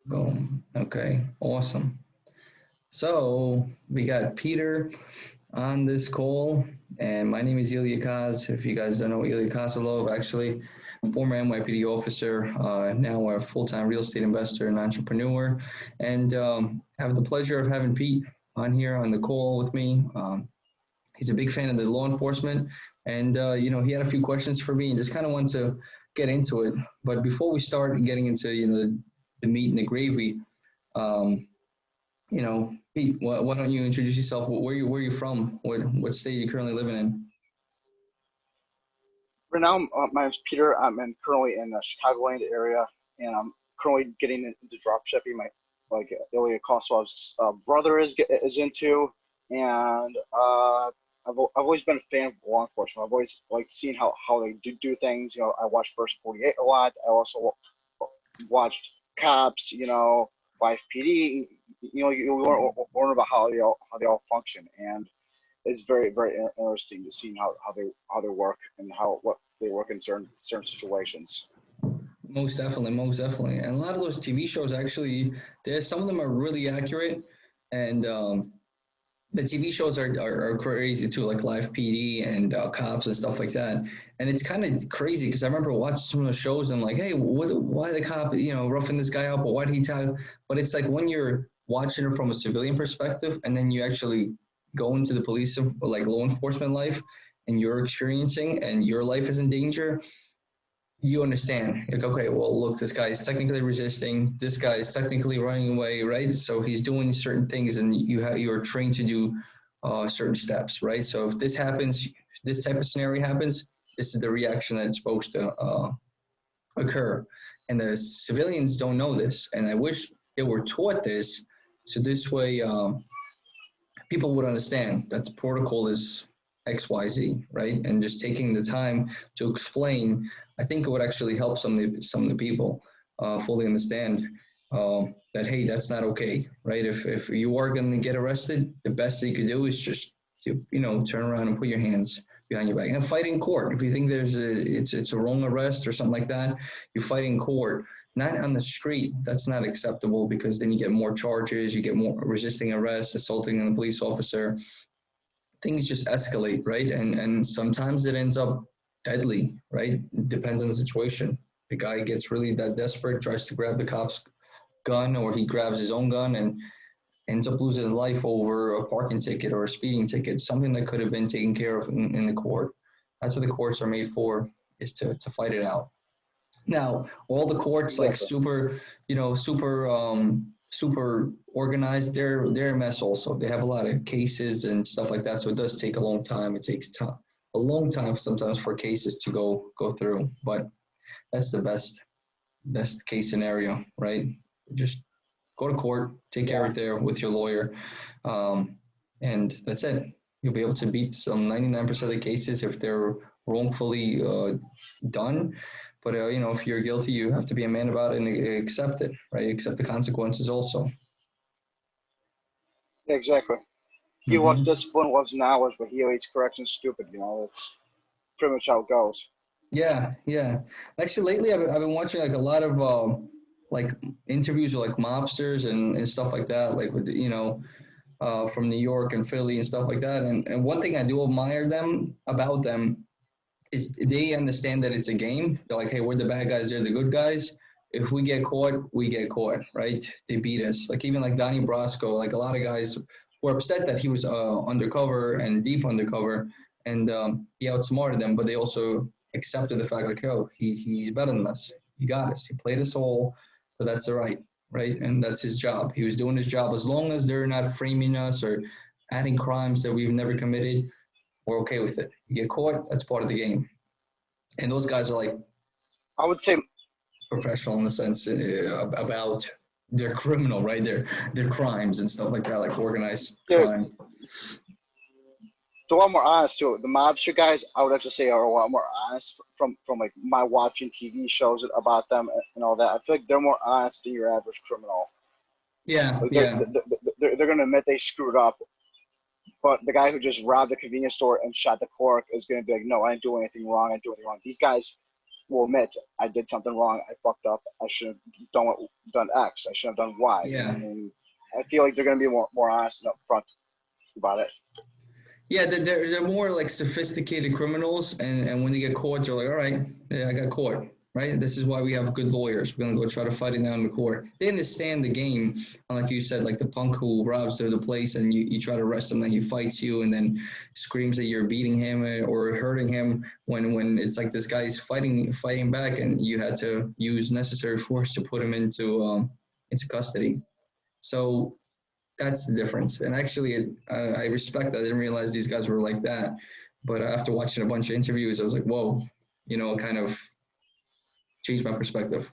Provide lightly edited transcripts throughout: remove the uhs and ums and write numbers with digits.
Boom. Okay. Awesome. So we got Peter on this call, and my name is Ilya Kos. If you guys don't know Ilya Kosilov, actually, former NYPD officer, now a full-time real estate investor and entrepreneur, and have the pleasure of having Pete on here on the call with me. He's a big fan of the law enforcement, and he had a few questions for me, and just kind of wanted to get into it. But before we start getting into the meat and the gravy, um, Pete, why don't you introduce yourself? Where you from? What state are you currently living in? For now, my name's Peter. Currently in the Chicagoland area, and I'm currently getting into drop shipping. My Ilya Kosov's brother is into, and I've always been a fan of law enforcement. I've always liked seeing how they do things. I watched First 48 a lot. I also watched Cops. YFPD. You learn about how they all function, and it's very very interesting to see how they work and what they work in certain situations. Most definitely. And a lot of those TV shows actually, there's some of them are really accurate, and the TV shows are crazy too, like Live PD and Cops and stuff like that. And it's kind of crazy because I remember watching some of the shows and I'm like, hey, why the cop, roughing this guy up, or why did he tell? But it's like when you're watching it from a civilian perspective, and then you actually go into the police of like law enforcement life, and you're experiencing, and your life is in danger, you understand, like, okay, well, look, this guy is technically resisting, this guy is technically running away, right? So he's doing certain things, and you're trained to do certain steps, right? So if this happens, this type of scenario happens, this is the reaction that it's supposed to occur. And the civilians don't know this, and I wish they were taught this, so this way people would understand that the protocol is XYZ, right? And just taking the time to explain, I think it would actually help some of the people fully understand that, hey, that's not okay, right? If you are going to get arrested, the best that you could do is just turn around and put your hands behind your back and fight in court. If you think it's a wrong arrest or something like that, you fight in court, not on the street. That's not acceptable, because then you get more charges, you get more resisting arrest, assaulting a police officer. Things just escalate, right? And sometimes it ends up deadly, right? It depends on the situation. The guy gets really that desperate, tries to grab the cop's gun, or he grabs his own gun and ends up losing his life over a parking ticket or a speeding ticket, something that could have been taken care of in the court. That's what the courts are made for, is to fight it out. Now, all the courts, like, Exactly. super, super organized. They're a mess. Also, they have a lot of cases and stuff like that. So it does take a long time. It takes time, a long time sometimes, for cases to go through. But that's the best case scenario, right? Just go to court, take care Yeah. of it there with your lawyer, um, and that's it. You'll be able to beat some 99% of the cases if they're wrongfully done. But if you're guilty, you have to be a man about it and accept it, right? Accept the consequences also. Yeah, exactly. He wants Hmm. discipline, loves knowledge, but he hates correction. Stupid. That's pretty much how it goes. Yeah, yeah. Actually, lately I've been watching like a lot of like interviews with like mobsters and stuff like that, like with from New York and Philly and stuff like that. And one thing I do admire them about them is they understand that it's a game. They're like, hey, we're the bad guys, they're the good guys. If we get caught, we get caught, right? They beat us. Like even like Donnie Brasco, like a lot of guys were upset that he was undercover and deep undercover, and he outsmarted them, but they also accepted the fact like, oh, he's better than us. He got us. He played us all, but that's all right, right? And that's his job. He was doing his job. As long as they're not framing us or adding crimes that we've never committed, we're okay with it. You get caught, that's part of the game. And those guys are like I would say, professional in the sense about their criminal, right? Their crimes and stuff like that, like organized yeah, crime. it's a lot more honest too. The mobster guys, I would have to say, are a lot more honest from like my watching TV shows about them and all that. I feel like they're more honest than your average criminal. Yeah, Like yeah, they're gonna admit they screwed up, but the guy who just robbed the convenience store and shot the cork is gonna be like, no, I didn't do anything wrong. I didn't do anything wrong. These guys will admit I did something wrong. I fucked up. I shouldn't have done done X. I shouldn't have done Y. You know Yeah. what I mean? I feel like they're going to be more honest and upfront about it. Yeah, they're more like sophisticated criminals, and when they get caught, they're like, all right, yeah, I got caught, right? This is why we have good lawyers. We're gonna go try to fight it down in the court. They understand the game, like you said, like the punk who robs the place, and you try to arrest him, then he fights you, and then screams that you're beating him or hurting him. When it's like this guy's fighting back, and you had to use necessary force to put him into custody. So that's the difference. And actually, I respect that. I didn't realize these guys were like that. But after watching a bunch of interviews, I was like, whoa, it kind of changed my perspective.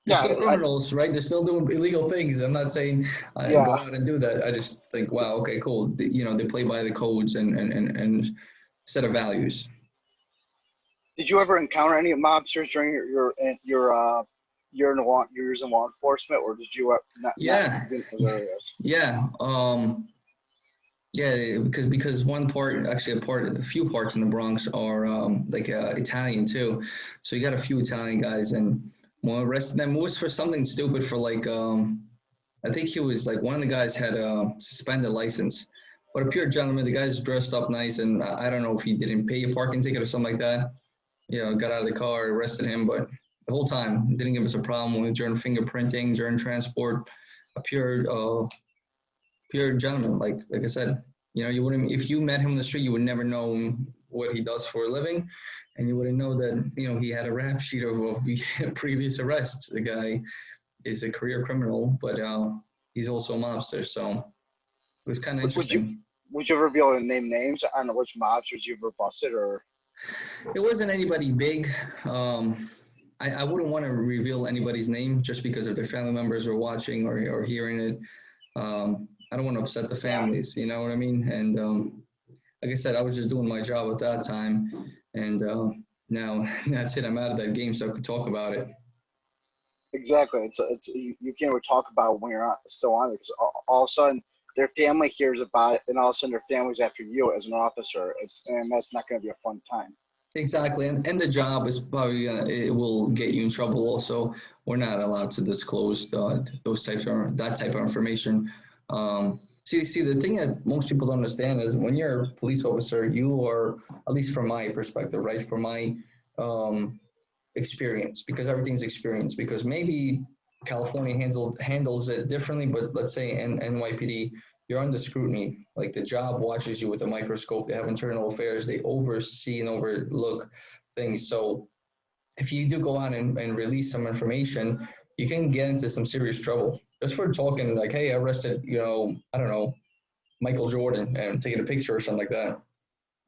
They're Yeah, still criminals, right? They're still doing illegal things. I'm not saying go yeah. out and do that. I just think, wow, okay, cool. They play by the codes and set of values. Did you ever encounter any mobsters during your years in law enforcement, or did you not Yeah, be in those areas? yeah. Yeah, because one part, actually a few parts in the Bronx are like Italian too. So you got a few Italian guys, and one arrested them. It was for something stupid for like I think he was like one of the guys had a suspended license, but a pure gentleman. The guy's dressed up nice, and I don't know if he didn't pay a parking ticket or something like that. Got out of the car, arrested him, but the whole time didn't give us a problem during fingerprinting, during transport. A pure gentleman. Like I said, you wouldn't if you met him in the street, you would never know what he does for a living, and you wouldn't know that he had a rap sheet of previous arrests. The guy is a career criminal, but he's also a mobster, so it was kind of Would you interesting. would you ever be able to name names on which mobsters you ever busted, or? It wasn't anybody big. I wouldn't want to reveal anybody's name just because if their family members are watching or hearing it. I don't want to upset the Yeah, families, you know what I mean? And like I said, I was just doing my job at that time, and now that's it. I'm out of that game, so I could talk about it. exactly. You can't really talk about it when you're still on it, because all of a sudden their family hears about it, and all of a sudden their family's after you as an officer. And that's not going to be a fun time. Exactly, and the job is probably it will get you in trouble. Also, we're not allowed to disclose those types of that type of information. See, the thing that most people don't understand is when you're a police officer, you are, at least from my perspective, right? From my um, experience, because everything's experience. Because maybe California handles it differently, but let's say in NYPD, you're under scrutiny. Like the job watches you with a microscope. They have internal affairs. They oversee and overlook things. So if you do go out and release some information, you can get into some serious trouble just for talking like, hey, I arrested, I don't know, Michael Jordan and taking a picture or something like that.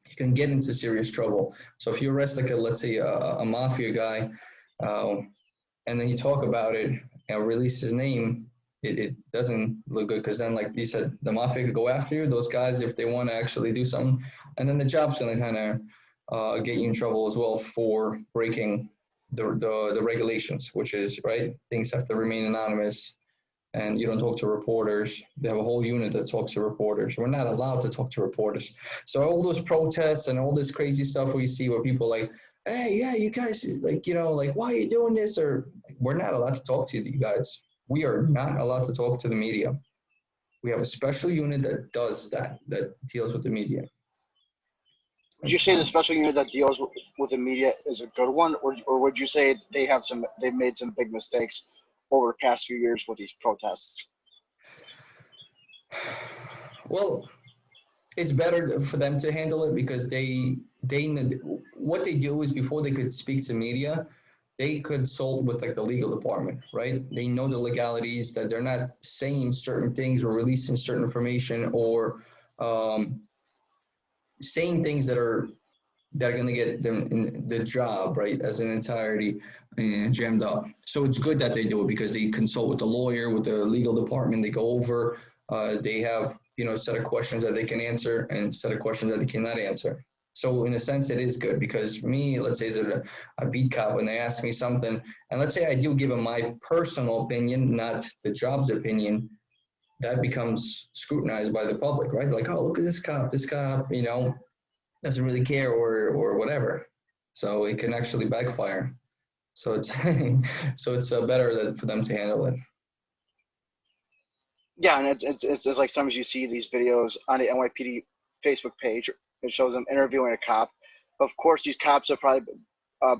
You can get into serious trouble. So if you arrest like let's say a mafia guy, uh, and then you talk about it and release his name, it doesn't look good because then, like you said, the mafia could go after you. Those guys, if they want to actually do something, and then the job's going to kind of get you in trouble as well for breaking the regulations, which is right. Things have to remain anonymous, and you don't talk to reporters. They have a whole unit that talks to reporters. We're not allowed to talk to reporters. So all those protests and all this crazy stuff we see where people like, hey, yeah, you guys, like, like, why are you doing this? Or we're not allowed to talk to you guys. We are not allowed to talk to the media. We have a special unit that does that deals with the media. Would you say the special unit that deals with the media is a good one, or would you say they've made some big mistakes over the past few years with these protests? Well, it's better for them to handle it because they what they do is before they could speak to media, they consult with like the legal department, right? They know the legalities that they're not saying certain things or releasing certain information or um, saying things that are going to get them in the job right as an entirety jammed up. So it's good that they do it because they consult with the lawyer, with the legal department. They go over. They have a set of questions that they can answer and a set of questions that they cannot answer. So in a sense, it is good because me, let's say, as a beat cop, when they ask me something, and let's say I do give them my personal opinion, not the job's opinion, that becomes scrutinized by the public, right? Like, oh, look at this cop, doesn't really care or whatever. So it can actually backfire. So it's so it's better that for them to handle it. Yeah, and it's like sometimes you see these videos on the NYPD Facebook page. It shows them interviewing a cop. Of course, these cops have probably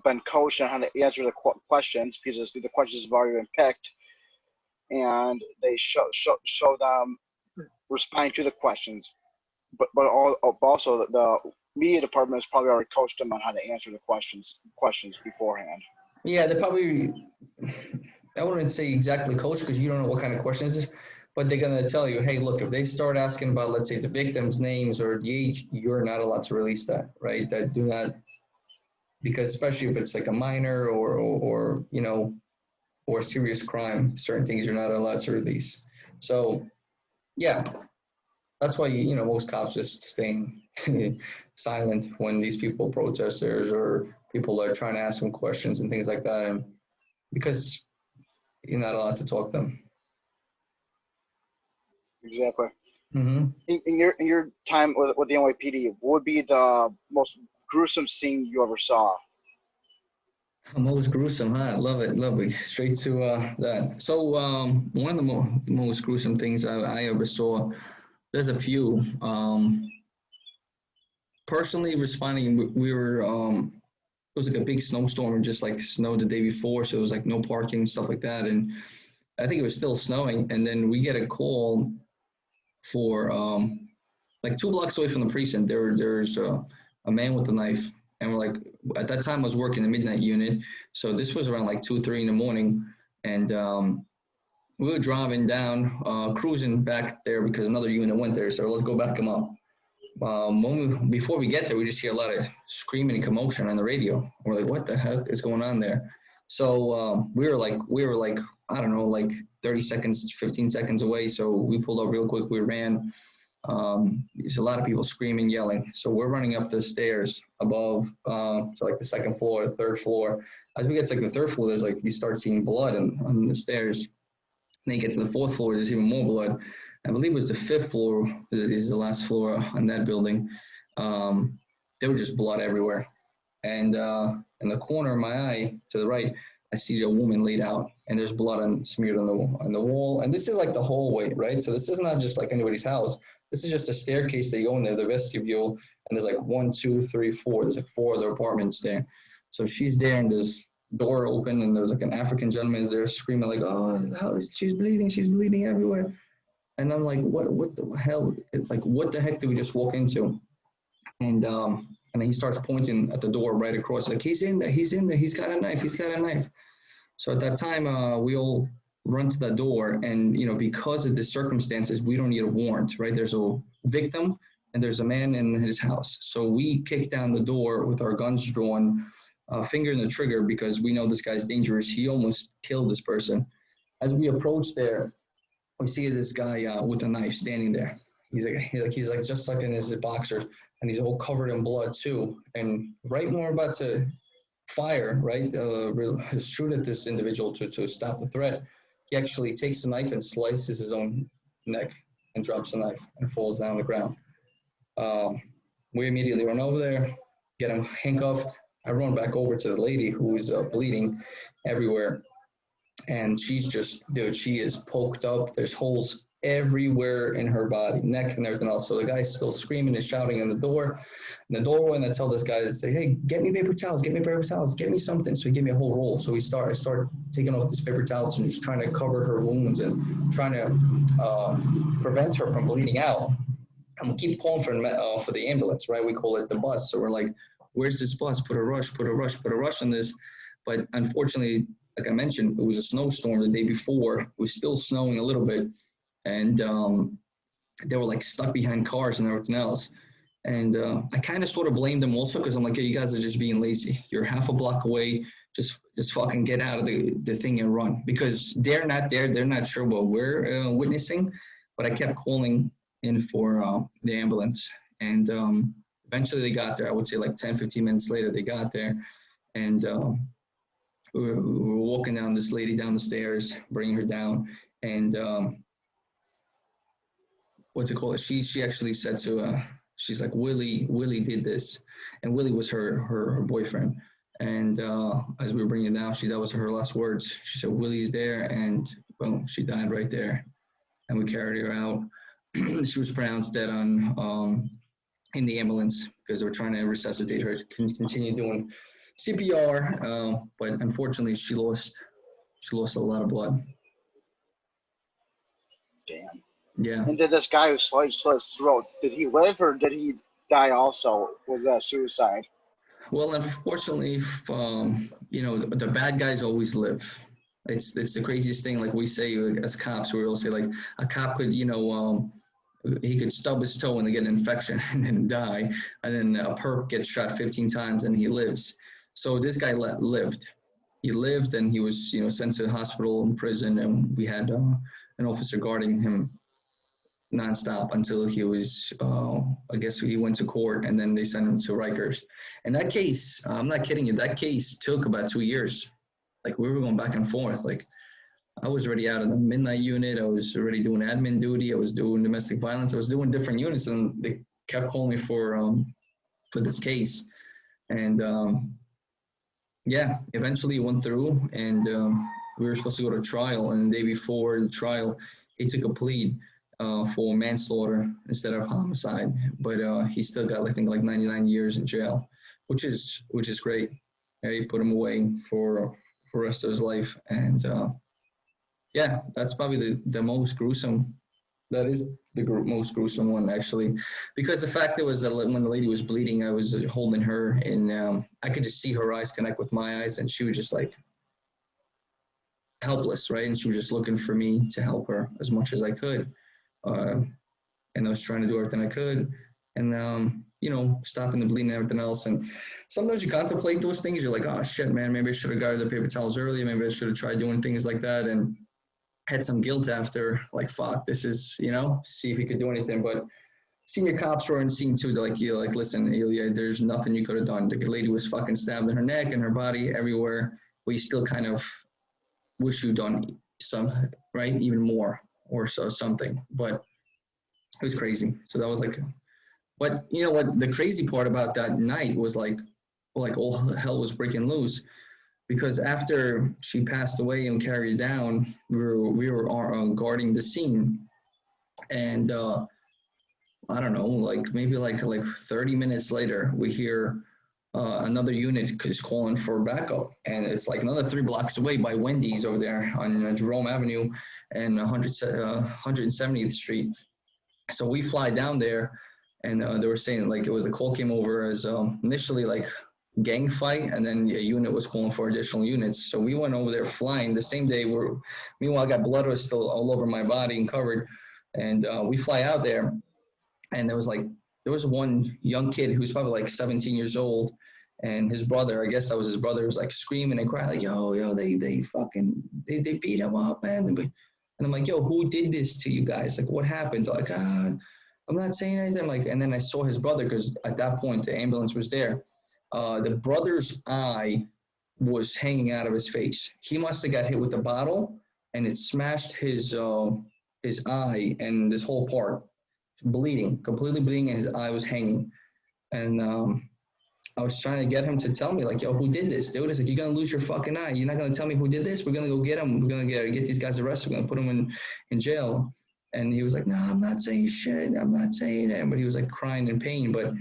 been coached on how to answer the questions because the questions have already been picked, and they show them responding to the questions. But also the media department has probably already coached them on how to answer the questions beforehand. Yeah, they probably, I wouldn't say exactly coach because you don't know what kind of questions, but they're gonna tell you, hey, look, if they start asking about, let's say, the victims' names or the age, you're not allowed to release that, right? That do not, because especially if it's like a minor or you know, or serious crime, certain things you're not allowed to release. So yeah, that's why you know most cops just staying silent when these people protesters or people are trying to ask them questions and things like that, and because you're not allowed to talk to them. Exactly. Mm-hmm. In your time with the NYPD, what would be the most gruesome scene you ever saw? Most gruesome, huh? Love it, love it. Straight to that. So one of the most gruesome things I ever saw. There's a few. Personally, responding, we were. It was like a big snowstorm, and just like snowed the day before, so it was like no parking, stuff like that, and I think it was still snowing. And then we get a call for like 2 blocks away from the precinct. There's a man with a knife, and we're like, at that time I was working the midnight unit, so this was around like 2, 3 in the morning, and we were driving down, cruising back there because another unit went there. So let's go back him up. Before we get there, we just hear a lot of screaming and commotion on the radio. We're like, what the heck is going on there? So we were like, I don't know, like 30 seconds, 15 seconds away. So we pulled up real quick. We ran. There's a lot of people screaming, yelling. So we're running up the stairs above to like the second floor, third floor. As we get to like the third floor, there's like you start seeing blood on the stairs. Then you get to the fourth floor, there's even more blood. I believe it was the fifth floor is the last floor on that building. Um, there was just blood everywhere. And in the corner of my eye to the right, I see a woman laid out, and there's blood smeared on the wall. And this is like the hallway, right? So this is not just like anybody's house. This is just a staircase they go in there, the vestibule, and there's like 1, 2, 3, 4. There's like 4 other apartments there. So she's there, and there's door open, and there was like an African gentleman there screaming like, "Oh, she's bleeding everywhere." And I'm like, what the hell? Like, what the heck did we just walk into? And then he starts pointing at the door right across, like, he's in there, he's in there, he's got a knife, he's got a knife. So at that time, we all run to the door, and you know, because of the circumstances, we don't need a warrant, right? There's a victim and there's a man in his house. So we kick down the door with our guns drawn, finger in the trigger, because we know this guy's dangerous. He almost killed this person. As we approach there, we see this guy with a knife standing there. He's like just like in his boxers, and he's all covered in blood too. And right when we're about to fire, right, shoot at this individual to stop the threat, he actually takes the knife and slices his own neck and drops the knife and falls down on the ground. Um, we immediately run over there, get him handcuffed. I run back over to the lady who is bleeding everywhere, and she's just, dude, she is poked up. There's holes everywhere in her body, neck and everything else. So the guy's still screaming and shouting in the door, in the doorway, and I tell this guy to say, hey, get me paper towels, get me paper towels, get me something. So he gave me a whole roll. So I start taking off these paper towels and just trying to cover her wounds and trying to prevent her from bleeding out. And we keep calling for the ambulance, right? We call it the bus. So we're like, where's this bus? Put a rush, put a rush, put a rush on this. But unfortunately, like I mentioned, it was a snowstorm the day before. It was still snowing a little bit. And they were like stuck behind cars and everything else. And I kind of sort of blamed them also because I'm like, hey, you guys are just being lazy. You're half a block away. Just fucking get out of the thing and run, because they're not there. They're not sure what we're witnessing. But I kept calling in for the ambulance. And eventually they got there. I would say like 10, 15 minutes later, they got there. And we were walking down this lady down the stairs, bringing her down. And what's it called? She actually said to she's like, Willie did this, and Willie was her boyfriend. And as we were bringing it down, that was her last words. She said, Willie's there. And boom, she died right there. And we carried her out. She was pronounced dead in the ambulance because they were trying to resuscitate her, continue doing CPR. But unfortunately, she lost a lot of blood. Damn. Yeah. And did this guy who sliced his throat, did he live or did he die also? Was that suicide? Well, unfortunately, the bad guys always live. It's the craziest thing. Like we say as cops, we will say like a cop could, he could stub his toe and get an infection and then die, and then a perp gets shot 15 times and he lives. So this guy lived. He lived, and he was, sent to the hospital and prison, and we had an officer guarding him nonstop until he was, I guess he went to court, and then they sent him to Rikers. And that case, I'm not kidding you, that case took about 2 years. Like we were going back and forth. Like I was already out of the midnight unit. I was already doing admin duty. I was doing domestic violence. I was doing different units, and they kept calling me for this case. And yeah, eventually it went through, and we were supposed to go to trial. And the day before the trial, he took a plea for manslaughter instead of homicide. But he still got, I think, like 99 years in jail, which is great. He put him away for the rest of his life. And yeah, that's probably the most gruesome. That is the most gruesome one, actually, because the fact was that when the lady was bleeding, I was holding her, and I could just see her eyes connect with my eyes, and she was just like helpless, right? And she was just looking for me to help her as much as I could, and I was trying to do everything I could, and stopping the bleeding and everything else. And sometimes you contemplate those things. You're like, oh shit, man, maybe I should have got the paper towels earlier. Maybe I should have tried doing things like that, and had some guilt after, like, fuck, this is, see if he could do anything. But senior cops were on scene too. They're like, like, listen, Ilya, there's nothing you could have done. The lady was fucking stabbed in her neck and her body everywhere. But you still kind of wish you'd done some, right? Even more or so something. But it was crazy. So that was like, but you know what? The crazy part about that night was like all hell was breaking loose. Because after she passed away and carried down, we were guarding the scene, and I don't know, like maybe like 30 minutes later, we hear another unit is calling for backup, and it's like another 3 blocks away by Wendy's over there on Jerome Avenue and 170th Street. So we fly down there, and they were saying like the call came over as initially like gang fight, and then a unit was calling for additional units. So we went over there flying the same day. Meanwhile, I got blood was still all over my body and covered, and we fly out there, and there was one young kid who was probably like 17 years old, and his brother, I guess that was his brother, was like screaming and crying like, yo, they fucking they beat him up, man. And I'm like, yo, who did this to you guys? Like, what happened? They're like, I'm not saying anything. I'm like, and then I saw his brother, because at that point the ambulance was there. The brother's eye was hanging out of his face. He must have got hit with the bottle, and it smashed his eye and this whole part, bleeding, completely bleeding, and his eye was hanging. And I was trying to get him to tell me, like, yo, who did this? Dude, it's like, you're going to lose your fucking eye. You're not going to tell me who did this? We're going to go get him. We're going to get these guys arrested. We're going to put them in jail. And he was like, no, I'm not saying shit. I'm not saying it. But he was like crying in pain. But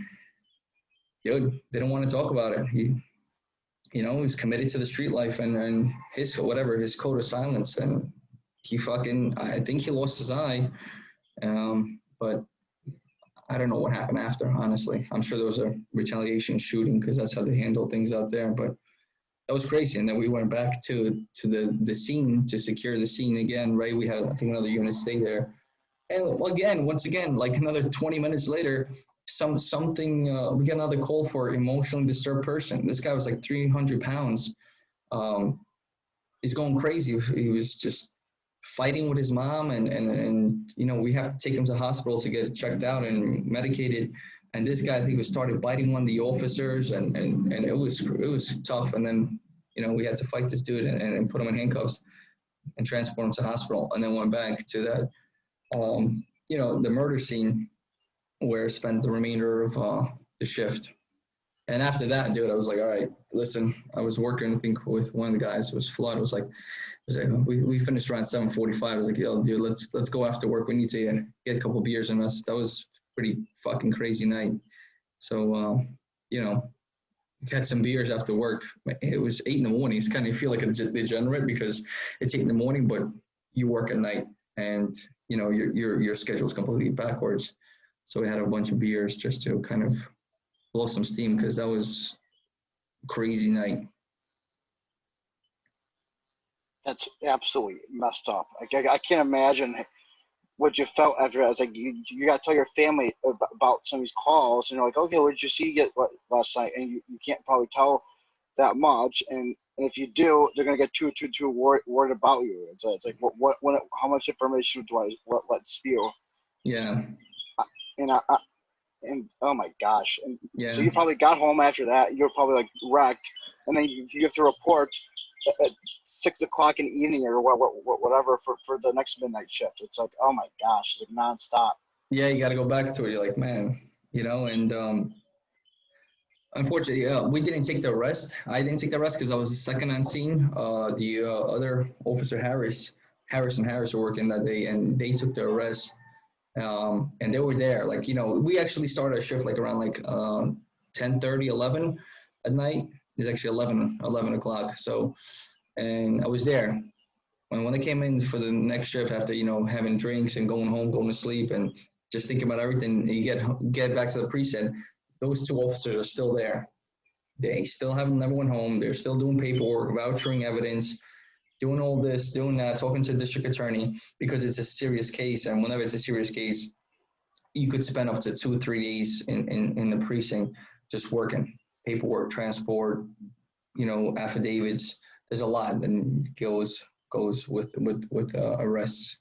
dude, they don't want to talk about it. He was committed to the street life and his code of silence. And I think he lost his eye. But I don't know what happened after, honestly. I'm sure there was a retaliation shooting, because that's how they handle things out there. But that was crazy. And then we went back to the scene to secure the scene again, right? We had, I think, another unit stay there. And once again, like another 20 minutes later, we got another call for emotionally disturbed person. This guy was like 300 pounds. He's going crazy. He was just fighting with his mom, and we have to take him to the hospital to get checked out and medicated. And this guy, I think, started biting one of the officers, and it was tough. And then we had to fight this dude and put him in handcuffs and transport him to the hospital, and then went back to that the murder scene, where I spent the remainder of the shift. And after that, dude, I was like, all right, listen, I was working, I think, with one of the guys. It was Flood. We finished around 7:45. I was like, yo, dude, let's go after work. We need to get a couple beers in us. That was pretty fucking crazy night. So, you know, had some beers after work. It was 8 in the morning. It's kind of feel like a degenerate because it's 8 in the morning, but you work at night, and you know your schedule's completely backwards. So we had a bunch of beers just to kind of blow some steam because that was a crazy night. That's absolutely messed up. I can't imagine what you felt after that. It's like you got to tell your family about some of these calls, and you're like, okay, what did you see last night? And you can't probably tell that much, and if you do, they're gonna get too worried about you. It's like what how much information do I let spew? Yeah, And and oh my gosh, and so yeah. you probably got home after that. You're probably like wrecked, and then you have to report at 6 o'clock in the evening or whatever for the next midnight shift. It's like, oh my gosh, it's like nonstop. Yeah, you got to go back to it. You're like, man, and unfortunately, we didn't take the arrest. I didn't take the arrest because I was the second on scene. The other officer Harris and Harris were working that day, and they took the arrest. And they were there. Like, we actually started a shift like around like 10:30, 11 at night. It's actually 11 o'clock. So, and I was there. When they came in for the next shift after, having drinks and going home, going to sleep, and just thinking about everything, you get back to the precinct, those two officers are still there. They still haven't never went home. They're still doing paperwork, vouchering evidence, doing all this, doing that, talking to the district attorney because it's a serious case. And whenever it's a serious case, you could spend up to 2 or 3 days in the precinct just working, paperwork, transport, affidavits. There's a lot that goes with arrests,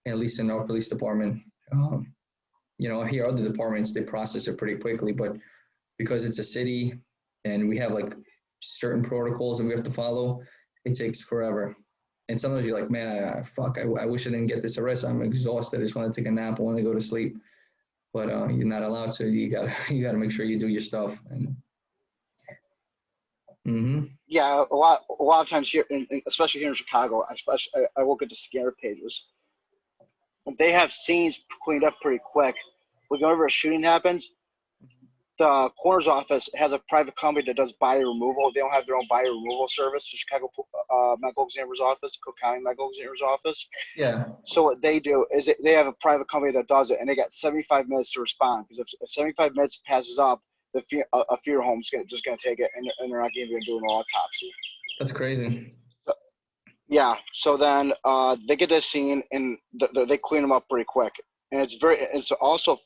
at least in our police department. I hear other departments, they process it pretty quickly, but because it's a city and we have like certain protocols that we have to follow, it takes forever. And sometimes you're like, man, I wish I didn't get this arrest. I'm exhausted. I just want to take a nap. I want to go to sleep. But you're not allowed to. You gotta make sure you do your stuff. And Yeah, a lot of times here, especially here in Chicago, I look at the scanner pages. They have scenes cleaned up pretty quick. Whenever a shooting happens, the coroner's office has a private company that does body removal. They don't have their own body removal service. The Chicago Medical Examiner's Office, Cook County Medical Examiner's Office. yeah, So what they do is they have a private company that does it, and they got 75 minutes to respond. Because if 75 minutes passes up, a funeral home's just going to take it, and they're not even going to do an autopsy. that's crazy. Yeah. So then they get this scene, and they clean them up pretty quick. And it's also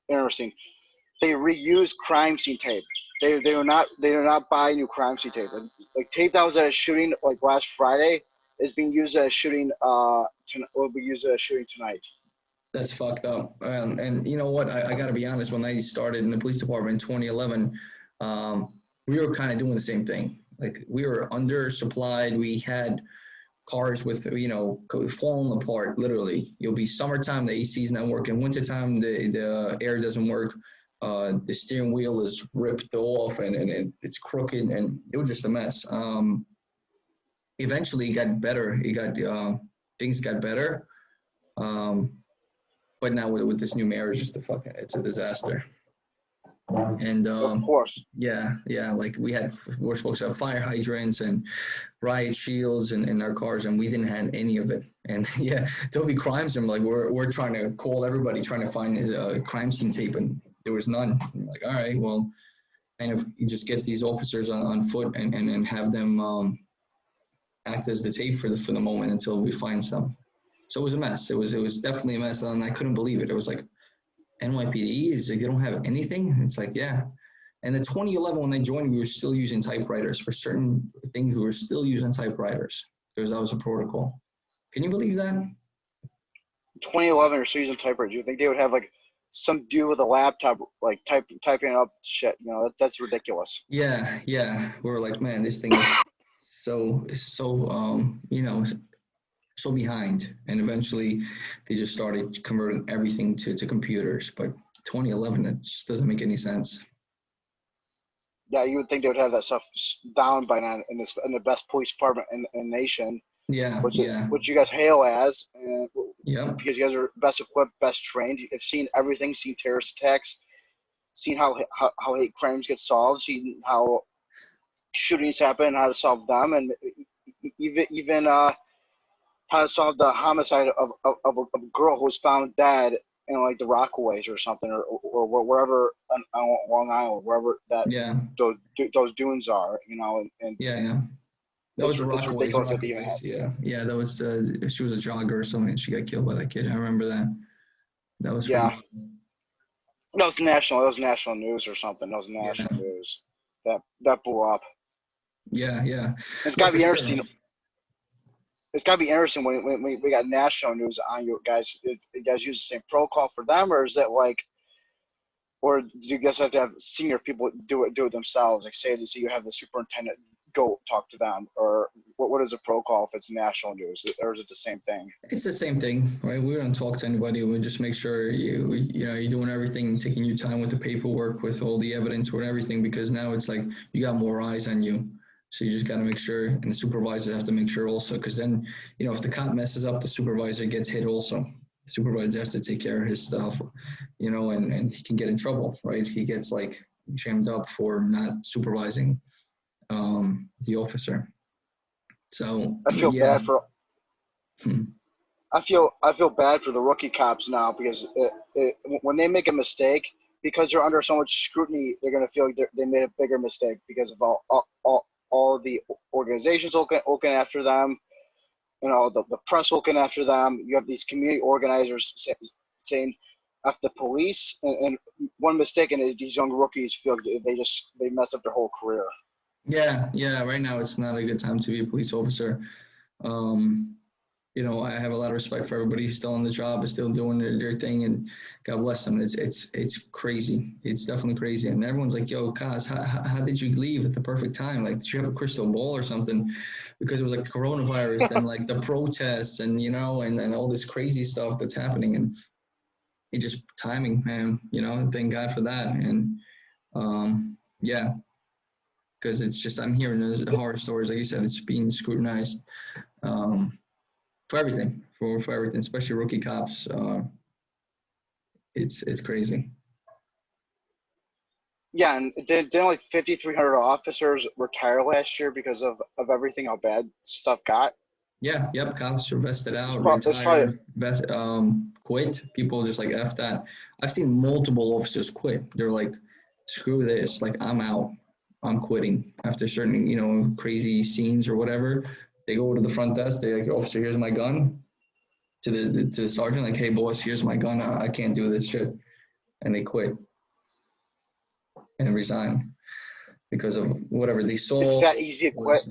interesting. They reuse crime scene tape. They do not buy new crime scene tape. Like tape that was at a shooting like last Friday is being used at a shooting will be used at a shooting tonight. That's fucked up. And you know what? I got to be honest. When I started in the police department in 2011, we were kind of doing the same thing. Like we were undersupplied. We had cars with falling apart. Literally, you'll be summertime, the AC's not working. Wintertime, the air doesn't work. The steering wheel is ripped off and it's crooked, and it was just a mess. Eventually, it got better. Things got better. But now with this new mayor, it's a disaster. And Of course. yeah, like we're supposed to have fire hydrants and riot shields in our cars, and we didn't have any of it. And yeah, there'll be crimes, and like we're trying to call everybody, trying to find crime scene tape, and there was none. I'm like, all right, well, kind of you just get these officers on foot and have them act as the tape for the moment until we find some. So it was a mess. It was definitely a mess, and I couldn't believe it. It was like NYPD is like they don't have anything. It's like yeah. And in 2011, when I joined, we were still using typewriters for certain things. We were still using typewriters because that was a protocol. Can you believe that? 2011 or so using typewriters. You think they would have like some dude with a laptop like typing up shit? That's ridiculous. Yeah. We were like, man, this thing is so so behind. And eventually, they just started converting everything to computers. But 2011, it just doesn't make any sense. Yeah, you would think they would have that stuff down by now in the best police department in the nation, Yeah, yeah, which you guys hail as, and yep, because you guys are best equipped, best trained. You've seen everything, seen terrorist attacks, seen how hate crimes get solved, seen how shootings happen, how to solve them, and even how to solve the homicide of a girl who was found dead in like the Rockaways or something, or wherever on Long Island, wherever that yeah, those dunes are, and yeah, yeah. That was the it's Rockaways, ridiculous that they even have. Yeah, yeah. That was she was a jogger or something. And she got killed by that kid. I remember that. That was Yeah, pretty. that was national. That was national news or something. That was Yeah, national news. That blew up. yeah, yeah. It's No, got to for be sure. interesting. It's got to be interesting when we got national news on you guys. You guys use the same protocol for them, or is it like, or do you guys have to have senior people do it themselves? Like say you have the superintendent go talk to them, or what is the protocol if it's national news, or is it the same thing? It's the same thing, right? We don't talk to anybody. We just make sure you're doing everything, taking your time with the paperwork, with all the evidence, with everything, because now it's like you got more eyes on you. So you just got to make sure, and the supervisors have to make sure also, because then, if the cop messes up, the supervisor gets hit also. The supervisor has to take care of his stuff, and he can get in trouble, right? He gets like jammed up for not supervising the officer. So I feel yeah. bad for Hmm. I feel bad for the rookie cops now because when they make a mistake, because they're under so much scrutiny, they're going to feel like they made a bigger mistake because of all of the organizations looking after them, the press looking after them. You have these community organizers saying, "F the police," and one mistake, and these young rookies feel like they mess up their whole career. Yeah, yeah. Right now, it's not a good time to be a police officer. Um, I have a lot of respect for everybody who's still on the job, is still doing their thing, and God bless them. It's crazy. It's definitely crazy. And everyone's like, "Yo, Kaz, how did you leave at the perfect time? Like, did you have a crystal ball or something?" Because it was like coronavirus and like the protests and and all this crazy stuff that's happening, and it just timing, man. Thank God for that. And yeah, because it's just I'm hearing the horror stories, like you said, it's being scrutinized. Um, for everything, for everything, especially rookie cops. It's crazy. Yeah, and didn't like 5,300 officers retire last year because of everything how bad stuff got. Yeah, yep. Cops are vested out, There's probably retired, quit. People just like f that. I've seen multiple officers quit. They're like, screw this. Like I'm out. I'm quitting after certain crazy scenes or whatever. They go to the front desk. They like, officer, here's my gun. To the sergeant, like, hey boss, here's my gun. I can't do this shit, and they quit and resign because of whatever they it's saw that easy to quit. was.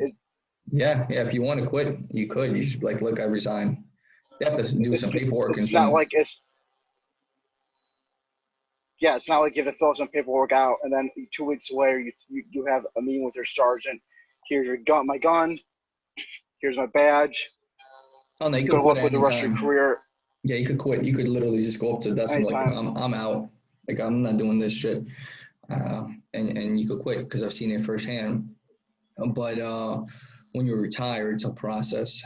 Yeah, yeah. If you want to quit, you could. You should be like, look, I resign. They have to do some paperwork and It's not some. like it's not like you have to fill some paperwork out and then 2 weeks later you have a meeting with your sergeant. Here's your gun, my gun. Here's my badge. Oh no, you could Good quit luck with the rest of your anytime. career. Yeah, you could quit. You could literally just go up to the desk and be like, Anytime. I'm out. Like I'm not doing this shit. And you could quit because I've seen it firsthand. But when you retire, it's a process.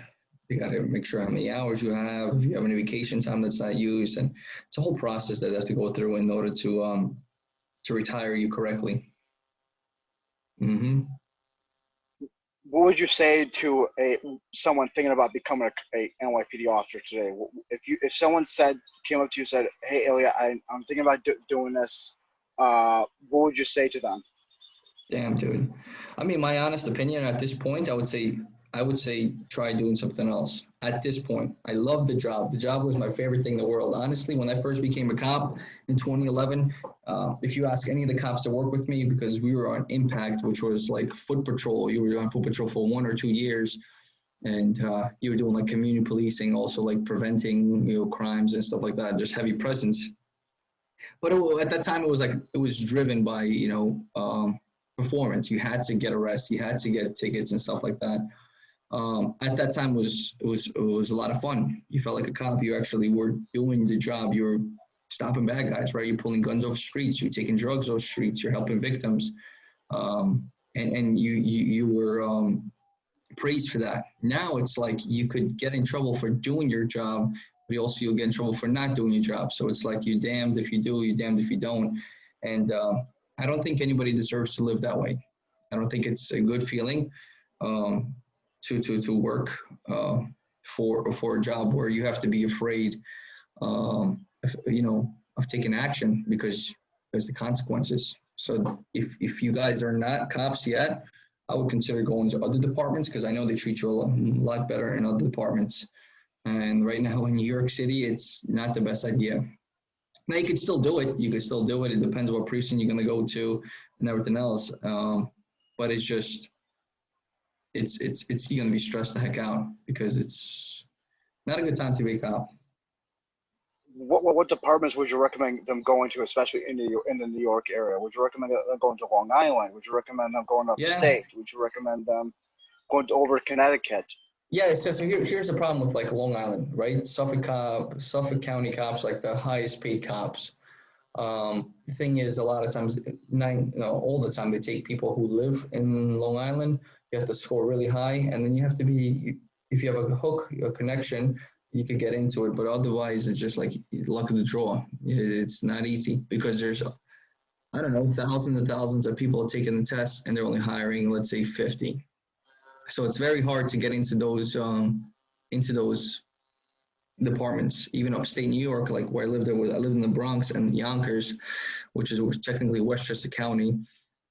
You got to make sure how many hours you have, if you have any vacation time that's not used, and it's a whole process that they have to go through in order to retire you correctly. Mm-hmm. What would you say to someone thinking about becoming a NYPD officer today? If someone came up to you and said, "Hey, Ilya, I'm thinking about doing this," what would you say to them? Damn, dude. I mean, my honest opinion at this point, I would say try doing something else. At this point, I love the job. The job was my favorite thing in the world. Honestly, when I first became a cop in 2011, if you ask any of the cops that work with me, because we were on Impact, which was like foot patrol. You were on foot patrol for 1 or 2 years, and you were doing like community policing, also like preventing crimes and stuff like that. There's heavy presence. But at that time, it was driven by performance. You had to get arrests, you had to get tickets and stuff like that. At that time, it was a lot of fun. You felt like a cop. You actually were doing the job. You were stopping bad guys, right? You're pulling guns off streets. You're taking drugs off streets. You're helping victims. and you were praised for that. Now it's like you could get in trouble for doing your job, but also you'll get in trouble for not doing your job. So it's like you're damned if you do, you're damned if you don't. And I don't think anybody deserves to live that way. I don't think it's a good feeling um, to work for a job where you have to be afraid, of taking action because there's the consequences. So if you guys are not cops yet, I would consider going to other departments because I know they treat you a lot better in other departments. And right now in New York City, it's not the best idea. Now you could still do it. You could still do it. It depends what precinct you're going to go to and everything else. But it's just, it's you're going to be stressed the heck out because it's not a good time to be a cop. What departments would you recommend them going to, especially in the New York area? Would you recommend them going to Long Island? Would you recommend them going Yeah. upstate? Would you recommend them going over Connecticut? Yeah, so here's the problem with like Long Island, right? Suffolk County cops, like the highest paid cops. The thing is, a lot of times, all the time, they take people who live in Long Island. You have to score really high, and then you have to be, if you have a hook, a connection, you could get into it. But otherwise, it's just like luck of the draw. It's not easy because there's, I don't know, thousands and thousands of people taking the test, and they're only hiring, let's say, 50. So it's very hard to get into those departments, even upstate New York, like where I lived. I lived in the Bronx and Yonkers, which is technically Westchester County.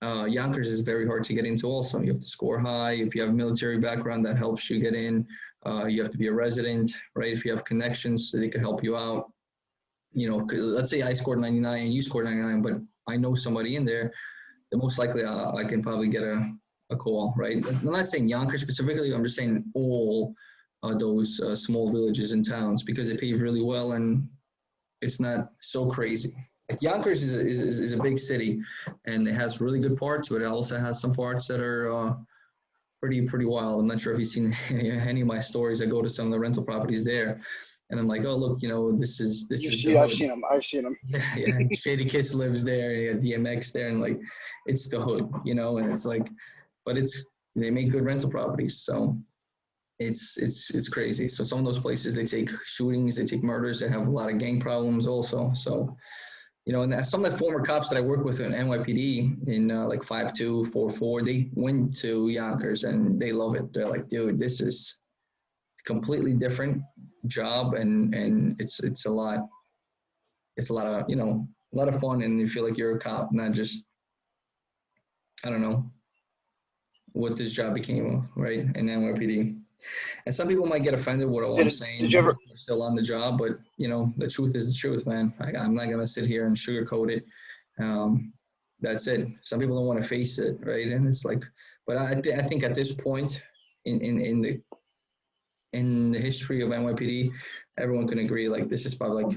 Yonkers is very hard to get into also. You have to score high. If you have a military background, that helps you get in. You have to be a resident, right? If you have connections, so they can help you out. Let's say I scored 99 and you scored 99, but I know somebody in there, the most likely I can probably get a call, right? I'm not saying Yonkers specifically. I'm just saying all those small villages and towns because they pay really well and it's not so crazy. Like Yonkers is a big city and it has really good parts, but it also has some parts that are pretty wild. I'm not sure if you've seen any of my stories. I go to some of the rental properties there and I'm like, oh, look, this is the I've hood. seen them. I've seen them. Yeah. Shady Kiss lives there. You got DMX there, and like, it's the hood, and it's like, but they make good rental properties, so it's crazy. So some of those places they take shootings, they take murders, they have a lot of gang problems also. So and some of the former cops that I work with in NYPD in like 5-2, 4-4, they went to Yonkers and they love it. They're like, dude, this is completely different job, and it's a lot. It's a lot of a lot of fun, and you feel like you're a cop, not just, I don't know what this job became, right, in NYPD. And some people might get offended with what I'm saying. Did you ever? We're still on the job, but the truth is the truth, man. I'm not gonna sit here and sugarcoat it. That's it. Some people don't want to face it, right? And it's like, but I think at this point in the history of NYPD, everyone can agree like this is probably like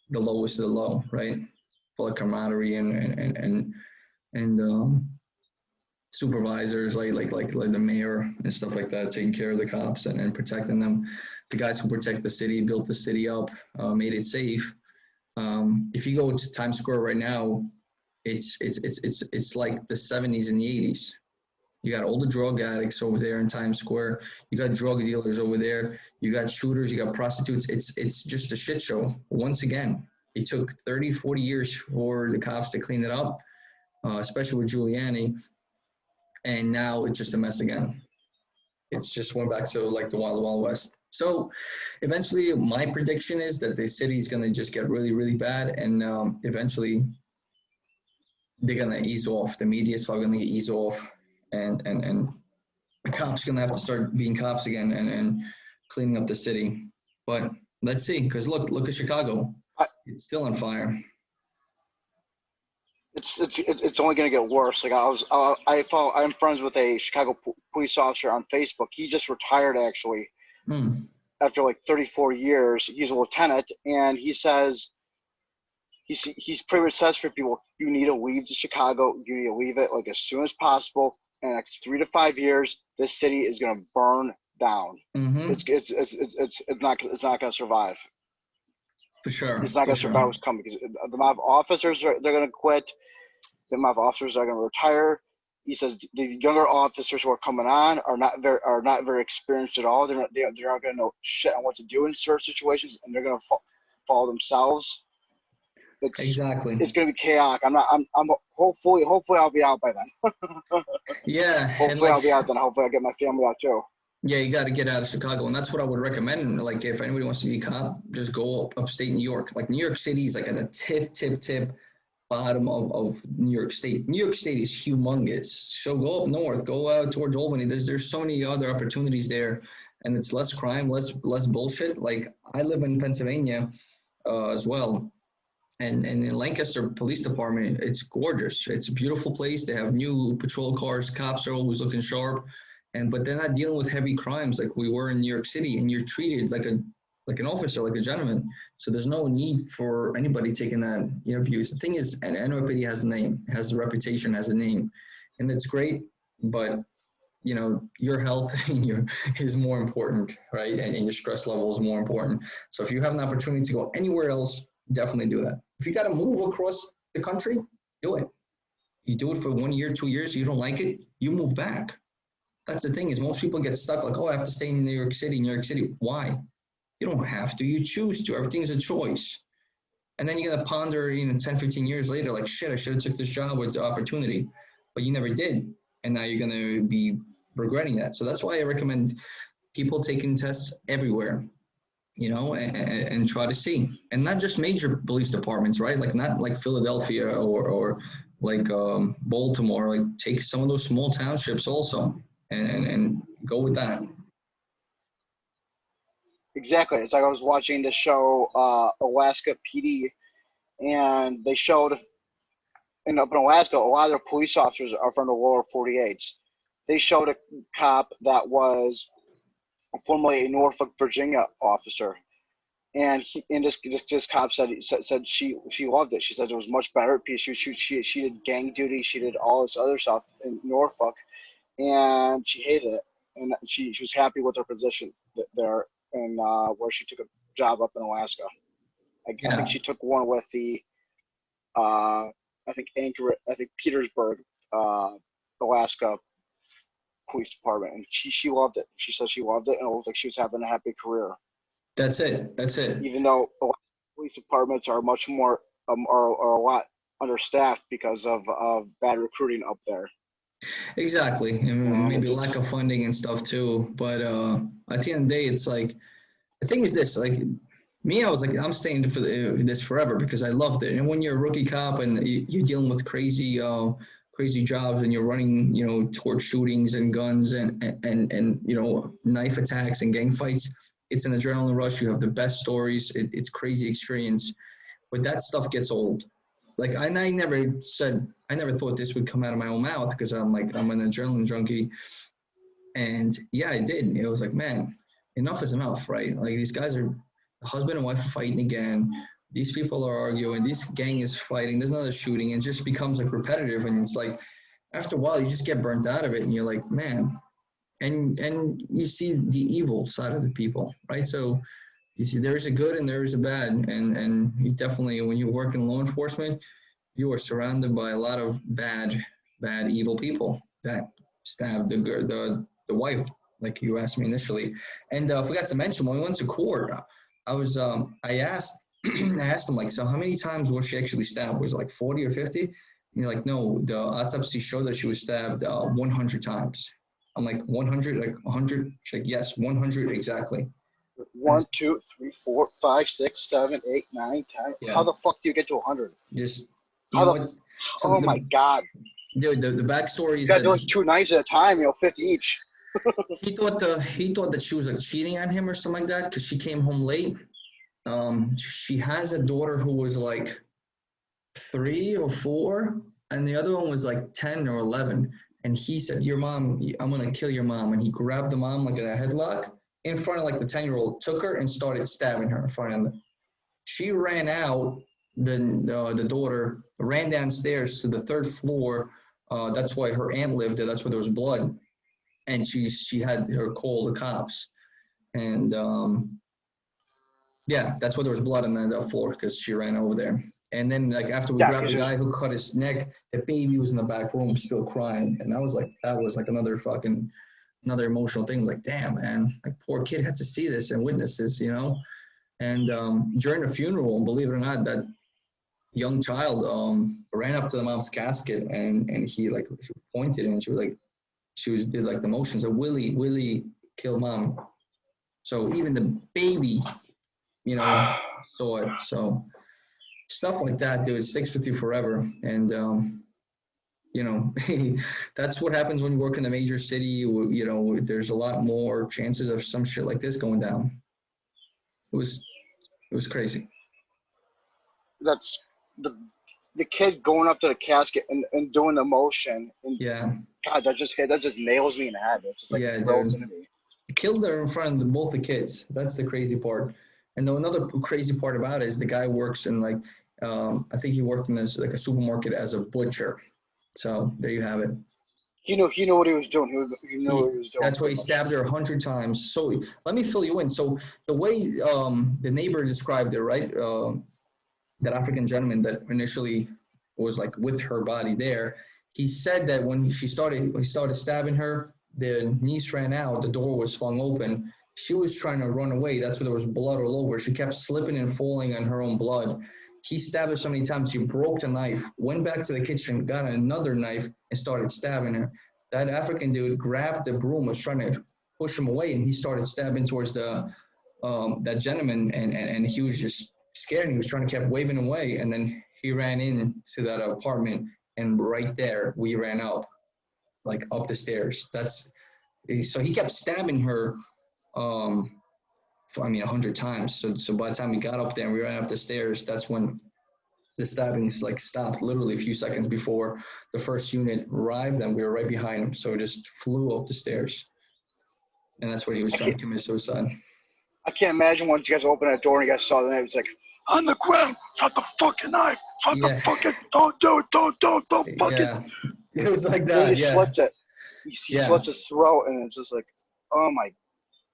the lowest of the low, right? Full of camaraderie and supervisors like the mayor and stuff like that, taking care of the cops and protecting them. The guys who protect the city, built the city up, made it safe. If you go to Times Square right now, it's like the 70s and the 80s. You got all the drug addicts over there in Times Square. You got drug dealers over there. You got shooters. You got prostitutes. It's just a shit show. Once again, it took 30, 40 years for the cops to clean it up, especially with Giuliani. And now it's just a mess again. It's just went back to like the Wild Wild West. So eventually my prediction is that the city is going to just get really, really bad. And eventually they're going to ease off. The media is probably going to ease off. And the cops going to have to start being cops again and cleaning up the city. But let's see, because look at Chicago. It's still on fire. It's only going to get worse. Like I'm friends with a Chicago police officer on Facebook. He just retired actually after like 34 years. He's a lieutenant, and he says he's pretty much says for people, you need to leave Chicago. You need to leave it like as soon as possible. In the next 3 to 5 years, this city is going to burn down. Mm-hmm. It's not going to survive. For sure. It's not going to survive what's coming because the amount of officers they're going to quit. the amount of officers that are going to retire. He says the younger officers who are coming on are not very experienced at all. They're not going to know shit on what to do in certain situations, and they're going to follow themselves. Exactly. It's going to be chaotic. I'm hopefully I'll be out by then. Yeah, and Hopefully I'll be out then. Hopefully I'll get my family out too. yeah, you got to get out of Chicago, and that's what I would recommend. Like, if anybody wants to be a cop, just go upstate New York. Like, New York City is like at the tip bottom of New York State. New York State is humongous. So go up north, go out towards Albany. There's so many other opportunities there, and it's less crime, less bullshit. Like, I live in Pennsylvania as well. And in Lancaster Police Department, it's gorgeous. It's a beautiful place. They have new patrol cars. Cops are always looking sharp, but they're not dealing with heavy crimes like we were in New York City. And you're treated like an officer, like a gentleman. So there's no need for anybody taking that abuse. The thing is, and NYPD has a name, has a reputation, has a name, and it's great. But your health is more important, right? And your stress level is more important. So if you have an opportunity to go anywhere else, definitely do that. If you got to move across the country, do it. You do it for 1 year, 2 years, you don't like it, you move back. That's the thing, is most people get stuck like, oh, I have to stay in New York City. Why? You don't have to. You choose to. Everything's a choice. And then you're going to ponder, 10, 15 years later, like, shit, I should have took this job with the opportunity. But you never did. And now you're going to be regretting that. So that's why I recommend people taking tests everywhere, and try to see. And not just major police departments, right? Like, not like Philadelphia or like Baltimore. Like, take some of those small townships also and go with that. Exactly. It's like I was watching the show Alaska PD, and they showed up in Alaska, a lot of their police officers are from the lower 48s. They showed a cop that was formerly a Norfolk, Virginia officer, and this cop said she loved it. She said it was much better because she did gang duty, she did all this other stuff in Norfolk, and she hated it, and she was happy with her position there, and where she took a job up in Alaska. I think she took one with the I think Petersburg, Alaska Police Department, and she loved it. She said she loved it, and it looked like she was having a happy career. That's it. Even though police departments are much more are a lot understaffed because of bad recruiting up there. Exactly. And maybe lack of funding and stuff too. But at the end of the day, it's like, the thing is this, like, me, I was like, I'm staying for this forever because I loved it. And when you're a rookie cop and you're dealing with crazy jobs, and you're running, towards shootings and guns and knife attacks and gang fights, it's an adrenaline rush. You have the best stories. It's crazy experience, but that stuff gets old. Like, I never thought this would come out of my own mouth because I'm an adrenaline junkie. And yeah, I did. It was like, man, enough is enough, right? Like, these guys are husband and wife fighting again. These people are arguing. This gang is fighting. There's another shooting. And it just becomes like repetitive. And it's like, after a while, you just get burnt out of it. And you're like, man. And you see the evil side of the people, right? So you see there is a good and there is a bad. And you definitely, when you work in law enforcement, you are surrounded by a lot of bad, evil people that stab the wife, like you asked me initially. And I forgot to mention, when we went to court, I asked him, like, so how many times was she actually stabbed? Was it like 40 or 50? And you're like, no, the autopsy showed that she was stabbed 100 times. I'm like, 100, like 100? She's like, yes, 100 exactly. 1, 2, 3, 4, 5, 6, 7, 8, 9, 10. Yeah. How the fuck do you get to 100? Just, my God. Dude, the backstory is you gotta do like 2 nights at a time, 50 each. He thought that she was like cheating on him or something like that because she came home late. She has a daughter who was like 3 or 4, and the other one was like 10 or 11. And he said, "Your mom, I'm gonna kill your mom." And he grabbed the mom like in a headlock in front of like the 10-year-old, took her and started stabbing her in front of them. She ran out. The daughter ran downstairs to the 3rd floor. That's why her aunt lived there. That's where there was blood. And she had her call the cops. And yeah, that's why there was blood on the floor, because she ran over there. And then like after we Yeah, grabbed because the guy who cut his neck, the baby was in the back room still crying. And that was like another emotional thing. Like, damn, man, like poor kid had to see this and witness this, you know? And during the funeral, believe it or not, that young child ran up to the mom's casket and he like she pointed and she did like the motions of Willie killed mom. So even the baby, you know, saw it. So stuff like that, dude, it sticks with you forever. And you know, that's what happens when you work in the major city. You know, there's a lot more chances of some shit like this going down. It was crazy. that's the kid going up to the casket and doing the motion. And Yeah, God, that just nails me in the head. It's just like yeah, drills dude. into me. Killed her in front of both the kids. That's the crazy part. And then another crazy part about it is the guy works in like I think he worked in this like a supermarket as a butcher. So there you have it. He knew what he was doing. He knew what he was doing That's why he pretty much. stabbed her 100 times. So let me fill you in. So the way the neighbor described it, right? That African gentleman that initially was like with her body there, he said that when he started stabbing her, the niece ran out, the door was flung open. She was trying to run away. That's why there was blood all over. She kept slipping and falling on her own blood. He stabbed her so many times, he broke the knife, went back to the kitchen, got another knife, and started stabbing her. That African dude grabbed the broom, was trying to push him away, and he started stabbing towards the that gentleman, and he was just scared. And he was trying to keep waving away, and then he ran into that apartment, and right there we ran up, like up the stairs. So he kept stabbing her. For, I mean, 100 times. So by the time we got up there and we ran up the stairs, that's when the stabbings like stopped. Literally a few seconds before the first unit arrived, and we were right behind him. So it just flew up the stairs, and that's what he was I trying can't to commit suicide. I can't imagine once you guys opened that door and you guys saw the knife. It's like on the ground. Drop the fucking knife. Drop the Yeah, fucking. Don't do it. Don't fucking. yeah, it was like And then he that. Yeah, slits it. He yeah, slits his throat, and it's just like, oh my.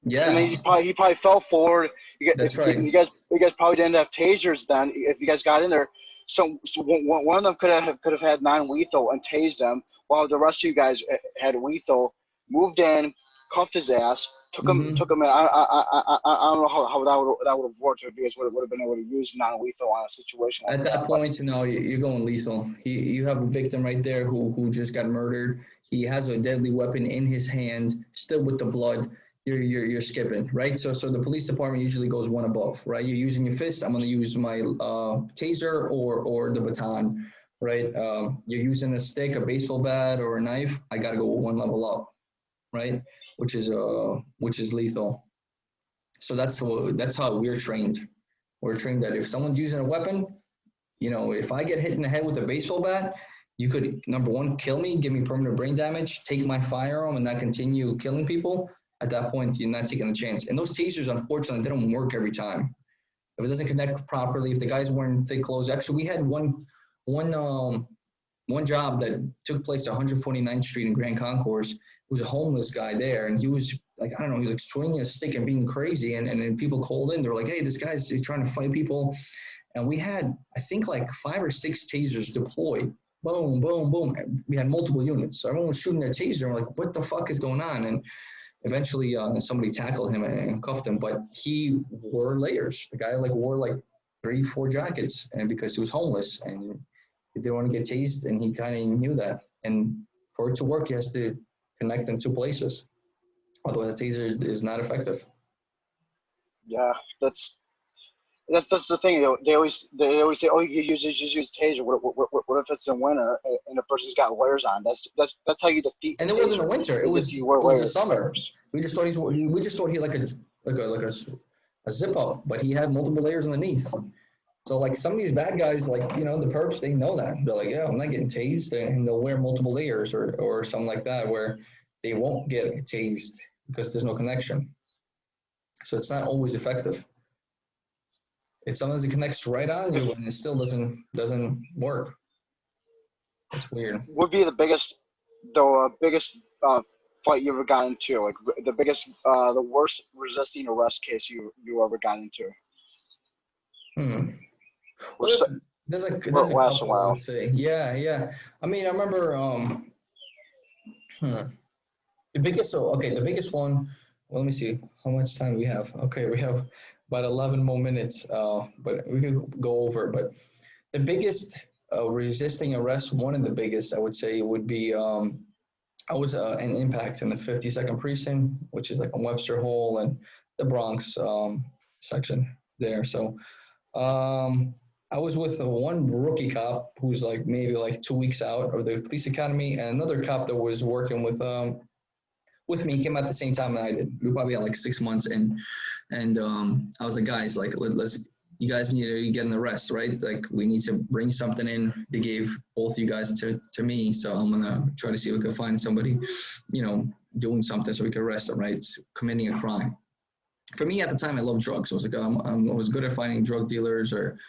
And then yeah. he probably fell forward. That's right. You guys probably didn't have tasers then. If you guys got in there, so one of them could have had non-lethal and tased him, while the rest of you guys had lethal. Moved in, cuffed his ass, took him in. I don't know how that would have worked if you guys would have been able to use non-lethal on a situation like At that. that But point, no, you're going lethal. You have a victim right there who just got murdered. He has a deadly weapon in his hand, still with the blood. You're skipping, right? So the police department usually goes one above, right? You're using your fist. I'm going to use my taser or the baton, right? You're using a stick, a baseball bat, or a knife. I got to go one level up, right? Which is lethal. So that's how we're trained. We're trained that if someone's using a weapon, if I get hit in the head with a baseball bat, you could, number one, kill me, give me permanent brain damage, take my firearm, and not continue killing people. At that point, you're not taking a chance. And those tasers, unfortunately, they don't work every time. If it doesn't connect properly, if the guy's wearing thick clothes, actually, we had one job that took place at 149th Street in Grand Concourse. It was a homeless guy there, and he was like, I don't know, he was like swinging a stick and being crazy. And then people called in. They were like, hey, this guy's trying to fight people. And we had, I think, like 5 or 6 tasers deployed. Boom, boom, boom. We had multiple units. So everyone was shooting their taser. And we're like, what the fuck is going on? And eventually somebody tackled him and cuffed him. But he wore layers. The guy like wore like 3, 4 jackets, and because he was homeless and he didn't want to get tased, and he kind of knew that. And for it to work, he has to connect in 2 places. Otherwise, the taser is not effective. yeah, that's the thing. They always say, oh, you just use taser. What if it's in winter and the person's got layers on? That's how you defeat And the it wasn't taser. the winter. It Is if was you wear it was the summer. layers. We just thought he had like a zip up, but he had multiple layers underneath. So like some of these bad guys, like the perps, they know that. They're like, yeah, I'm not getting tased, and they'll wear multiple layers or something like that, where they won't get tased because there's no connection. So it's not always effective. It sometimes it connects right on you, and it still doesn't work. It's weird. Would be the biggest fight you ever got into? Like the biggest, the worst resisting arrest case you ever got into? Hmm. Or Well, so, there's a last a couple, I while. would say. Yeah, yeah. I mean, I remember hmm, the biggest. So okay, the biggest one. Well, let me see how much time we have. Okay, we have about 11 more minutes. But we could go over. But the biggest resisting arrest, one of the biggest, I would say, would be I was an impact in the 52nd precinct, which is like on Webster Hall and the Bronx section there. So I was with one rookie cop who's like maybe like 2 weeks out of the police academy, and another cop that was working with me came at the same time that I did. We probably had like 6 months, and I was like, guys, like let's you guys need to get an arrest, right? Like we need to bring something in. They gave both you guys to me, so I'm gonna try to see if we can find somebody, doing something so we can arrest them, right? Committing a crime. For me at the time, I loved drugs. I was like, I was good at finding drug dealers or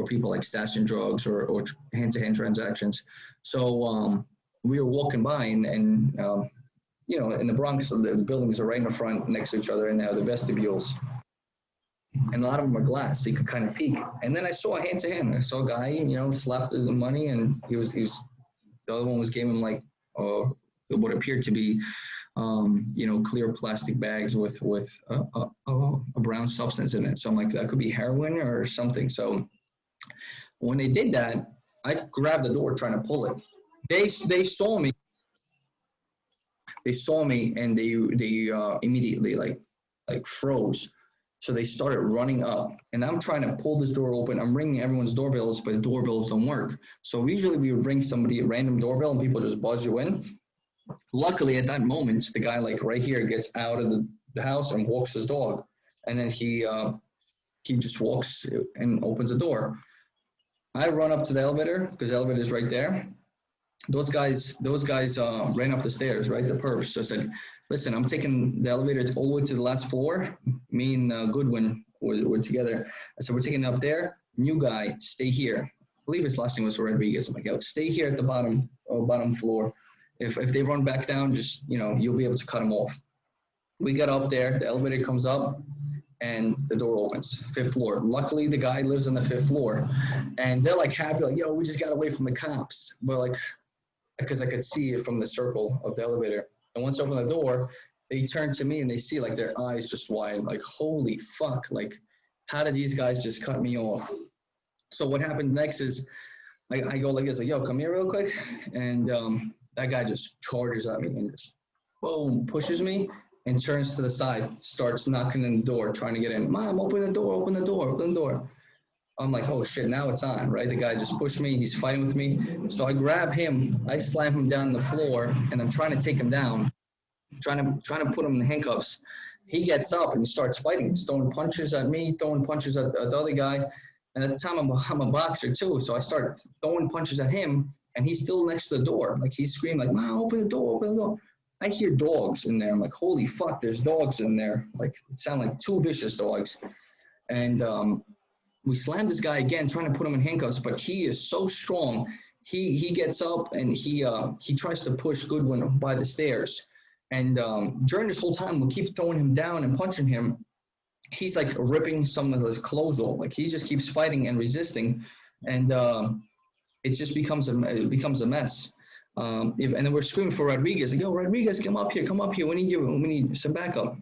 people like stashing drugs or hand-to-hand transactions. So we were walking by and in the Bronx, the buildings are right in the front next to each other, and they have the vestibules. And a lot of them are glass, so you could kind of peek. And then I saw a hand to hand. I saw a guy, slapped the money, and he was the other one was giving him like what appeared to be, clear plastic bags with a brown substance in it. So I'm like, that could be heroin or something. So when they did that, I grabbed the door trying to pull it. They saw me. They saw me, and they immediately like froze. So they started running up, and I'm trying to pull this door open. I'm ringing everyone's doorbells, but the doorbells don't work. So usually we would ring somebody a random doorbell, and people just buzz you in. Luckily, at that moment, the guy like right here gets out of the house and walks his dog, and then he just walks and opens the door. I run up to the elevator because the elevator is right there. Those guys ran up the stairs, right? The perps. So I said, listen, I'm taking the elevator all the way to the last floor. Me and Goodwin were together. I said, we're taking it up there. New guy, stay here. I believe his last name was Rodriguez. I'm like, yo, stay here at the bottom floor. If they run back down, just, you'll be able to cut them off. We got up there. The elevator comes up and the door opens, fifth floor. Luckily, the guy lives on the fifth floor. And they're like happy, like, yo, we just got away from the cops. But like, because I could see it from the circle of the elevator. And once I open the door, they turn to me and they see like their eyes just widen, like, holy fuck, like, how did these guys just cut me off? So what happened next is I go like this, like, yo, come here real quick. And that guy just charges at me and just, boom, pushes me and turns to the side, starts knocking on the door, trying to get in. Mom, open the door, open the door, open the door. I'm like, oh shit, now it's on, right? The guy just pushed me, he's fighting with me. So I grab him, I slam him down on the floor, and I'm trying to take him down, trying to put him in handcuffs. He gets up and he starts fighting. He's throwing punches at me, throwing punches at the other guy. And at the time, I'm a boxer too, so I start throwing punches at him, and he's still next to the door. Like, he's screaming, like, Mom, open the door, open the door. I hear dogs in there. I'm like, holy fuck, there's dogs in there. Like, it sounded like two vicious dogs. And we slammed this guy again, trying to put him in handcuffs, but he is so strong. He gets up and he tries to push Goodwin by the stairs. And during this whole time, we keep throwing him down and punching him. He's like ripping some of his clothes off. Like, he just keeps fighting and resisting, and it just becomes a mess. And then we're screaming for Rodriguez, like, yo, Rodriguez, come up here, we need some backup.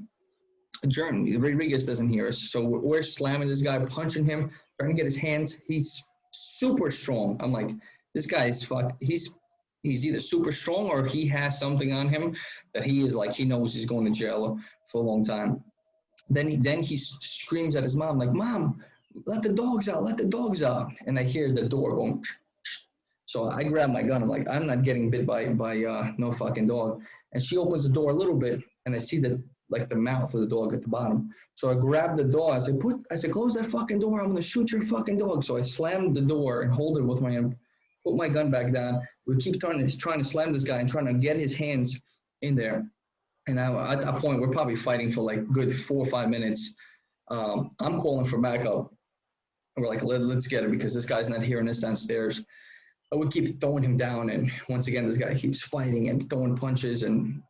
Rodriguez doesn't hear us, so we're slamming this guy, punching him, trying to get his hands. He's super strong. I'm like, this guy is fuck. He's either super strong or he has something on him that he is like, he knows he's going to jail for a long time. Then he screams at his mom, like, Mom, let the dogs out, let the dogs out. And I hear the door going. So I grab my gun. I'm like, I'm not getting bit by no fucking dog. And she opens the door a little bit, and I see the mouth of the dog at the bottom. So I grabbed the door. I said, close that fucking door. I'm gonna shoot your fucking dog. So I slammed the door and hold it with my hand, put my gun back down. We keep trying to slam this guy and trying to get his hands in there. And at that point, we're probably fighting for like good 4 or 5 minutes. I'm calling for backup. We're like, let's get it, because this guy's not hearing us downstairs. I would keep throwing him down, and once again, this guy keeps fighting and throwing punches, and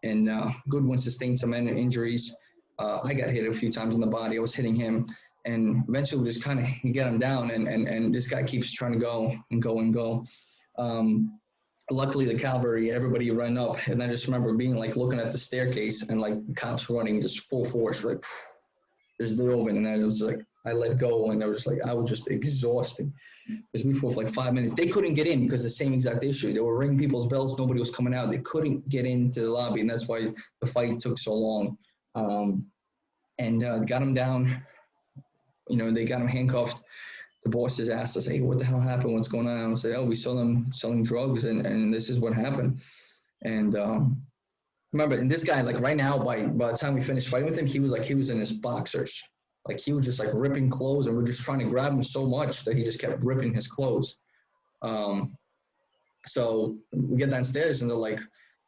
Goodwin sustained some injuries. I got hit a few times in the body. I was hitting him, and eventually just kind of get him down, and this guy keeps trying to go and go and go. Luckily the cavalry, everybody ran up, and I just remember being like looking at the staircase and like cops running just full force, like just drove in, and then it was like I let go, and I was like I was just exhausted because we fought for like 5 minutes. They couldn't get in because the same exact issue. They were ringing people's bells, nobody was coming out. They couldn't get into the lobby, and that's why the fight took so long. And got him down. You know, they got him handcuffed. The bosses asked us, "Hey, what the hell happened? What's going on?" I said, "Oh, we saw them selling drugs, and this is what happened." And remember, and this guy, like right now, by the time we finished fighting with him, he was in his boxers. Like he was just like ripping clothes, and we're just trying to grab him so much that he just kept ripping his clothes. So we get downstairs, and they're like,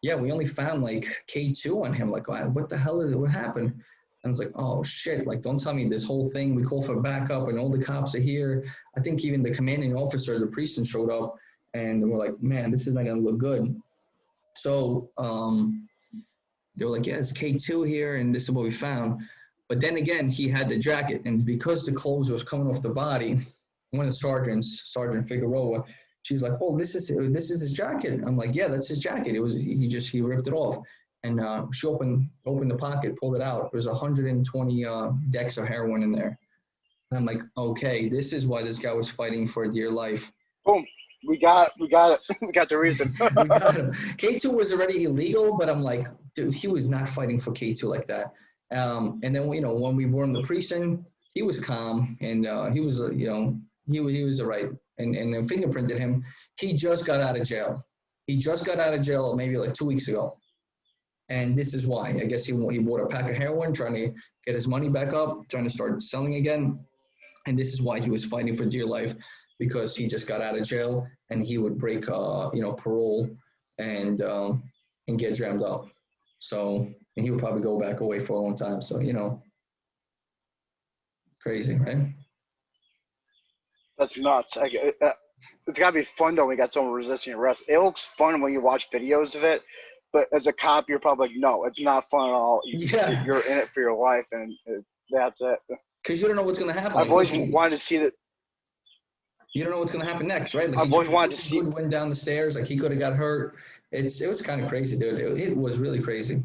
"Yeah, we only found like K2 on him." Like, what the hell is it? What happened? And it's like, oh shit, like don't tell me this whole thing. We called for backup and all the cops are here. I think even the commanding officer, the precinct showed up, and we're like, man, this is not gonna look good. So they were like, yeah, it's K2 here, and this is what we found. But then again, he had the jacket, and because the clothes was coming off the body, one of the sergeants, Sergeant Figueroa, she's like, oh, this is his jacket. I'm like, yeah, that's his jacket. It was he ripped it off. And she opened the pocket, pulled it out. There was 120 decks of heroin in there. And I'm like, okay, this is why this guy was fighting for dear life. Boom. We got it. We got the reason. We got him. K2 was already illegal, but I'm like, dude, he was not fighting for K2 like that. And then, you know, when we were in the precinct, he was calm, and he was, you know, he was all right. And fingerprinted him. He just got out of jail. He just got out of jail maybe like 2 weeks ago. And this is why. I guess he bought a pack of heroin, trying to get his money back up, trying to start selling again. And this is why he was fighting for dear life, because he just got out of jail, and he would break, you know, parole and get jammed up. So, and he would probably go back away for a long time. So, you know, crazy, right? That's nuts. It's got to be fun, though, when you got someone resisting arrest. It looks fun when you watch videos of it. But as a cop, you're probably like, no, it's not fun at all. Yeah. You're in it for your life, and that's it. Because you don't know what's going to happen. I've always wanted to see that. You don't know what's going to happen next, right? Like I've always wanted to see. Went down the stairs, like he could have got hurt. It was kind of crazy, dude. It was really crazy.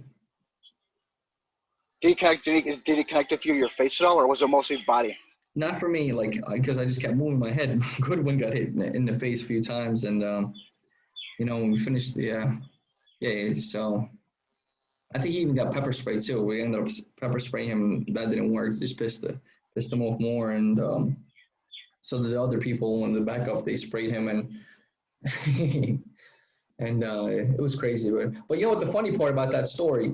Did he connect a few of your face at all, or was it mostly body? Not for me, like, because I just kept moving my head. Goodwin got hit in the face a few times, and you know, when we finished the yeah. So I think he even got pepper spray too. We ended up pepper spraying him. That didn't work. Just pissed him off more, and so the other people in the backup, they sprayed him, and and it was crazy. But you know what the funny part about that story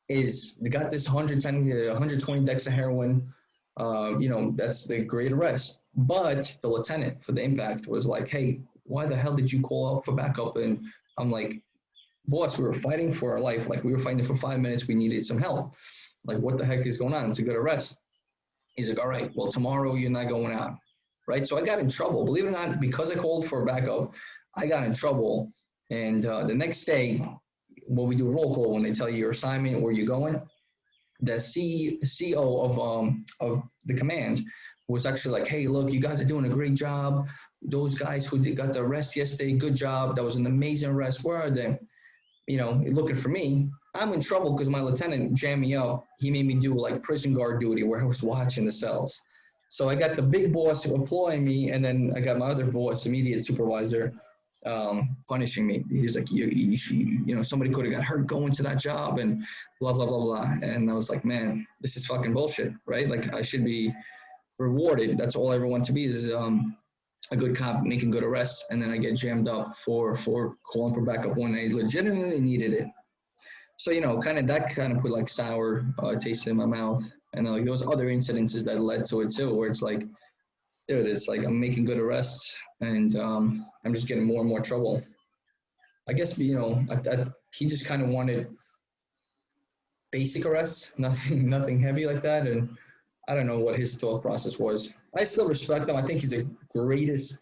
is? They got this 120 decks of heroin. You know, that's the great arrest. But the lieutenant for the impact was like, hey, why the hell did you call up for backup? And I'm like, boss, we were fighting for our life. Like, we were fighting for 5 minutes. We needed some help. Like, what the heck is going on? It's a good arrest. He's like, all right, well, tomorrow you're not going out. Right? So I got in trouble. Believe it or not, because I called for backup, I got in trouble. And the next day, when we do roll call, when they tell you your assignment, where you're going, the CO of the command was actually like, hey, look, you guys are doing a great job. Those guys who got the arrest yesterday, good job. That was an amazing arrest. Where are they? You know, looking for me. I'm in trouble because my lieutenant jammed me up. He made me do like prison guard duty where I was watching the cells. So I got the big boss employing me, and then I got my other boss, immediate supervisor, punishing me. He's like, you know, somebody could have got hurt going to that job, and blah, blah, blah, blah. And I was like, man, this is fucking bullshit, right? Like, I should be rewarded. That's all I ever want to be, is a good cop making good arrests. And then I get jammed up for calling for backup when I legitimately needed it. So, you know, that kind of put like sour taste in my mouth. And then like those other incidences that led to it too, where it's like, dude, it's like I'm making good arrests, and I'm just getting more and more trouble. I guess, you know, he just kind of wanted basic arrests, nothing heavy like that. And I don't know what his thought process was. I still respect him. I think he's the greatest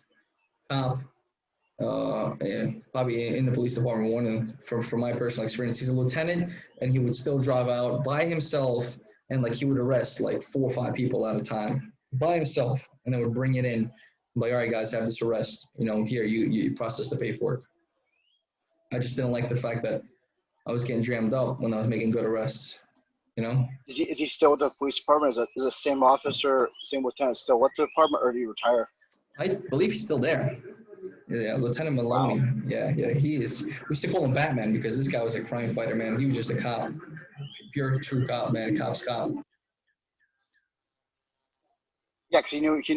cop, probably in the police department. From my personal experience, he's a lieutenant, and he would still drive out by himself and like he would arrest like 4 or 5 people at a time by himself, and then would bring it in. Like, all right, guys, have this arrest. Here, you process the paperwork. I just didn't like the fact that I was getting jammed up when I was making good arrests. Is he still with the police department? Is the same officer, same lieutenant still with the department, or did he retire? I believe he's still there. Yeah, Lieutenant Maloney. Wow. Yeah, he is. We used to call him Batman because this guy was a crime fighter, man. He was just a cop, pure true cop, man. Cop's cop. Yeah, because he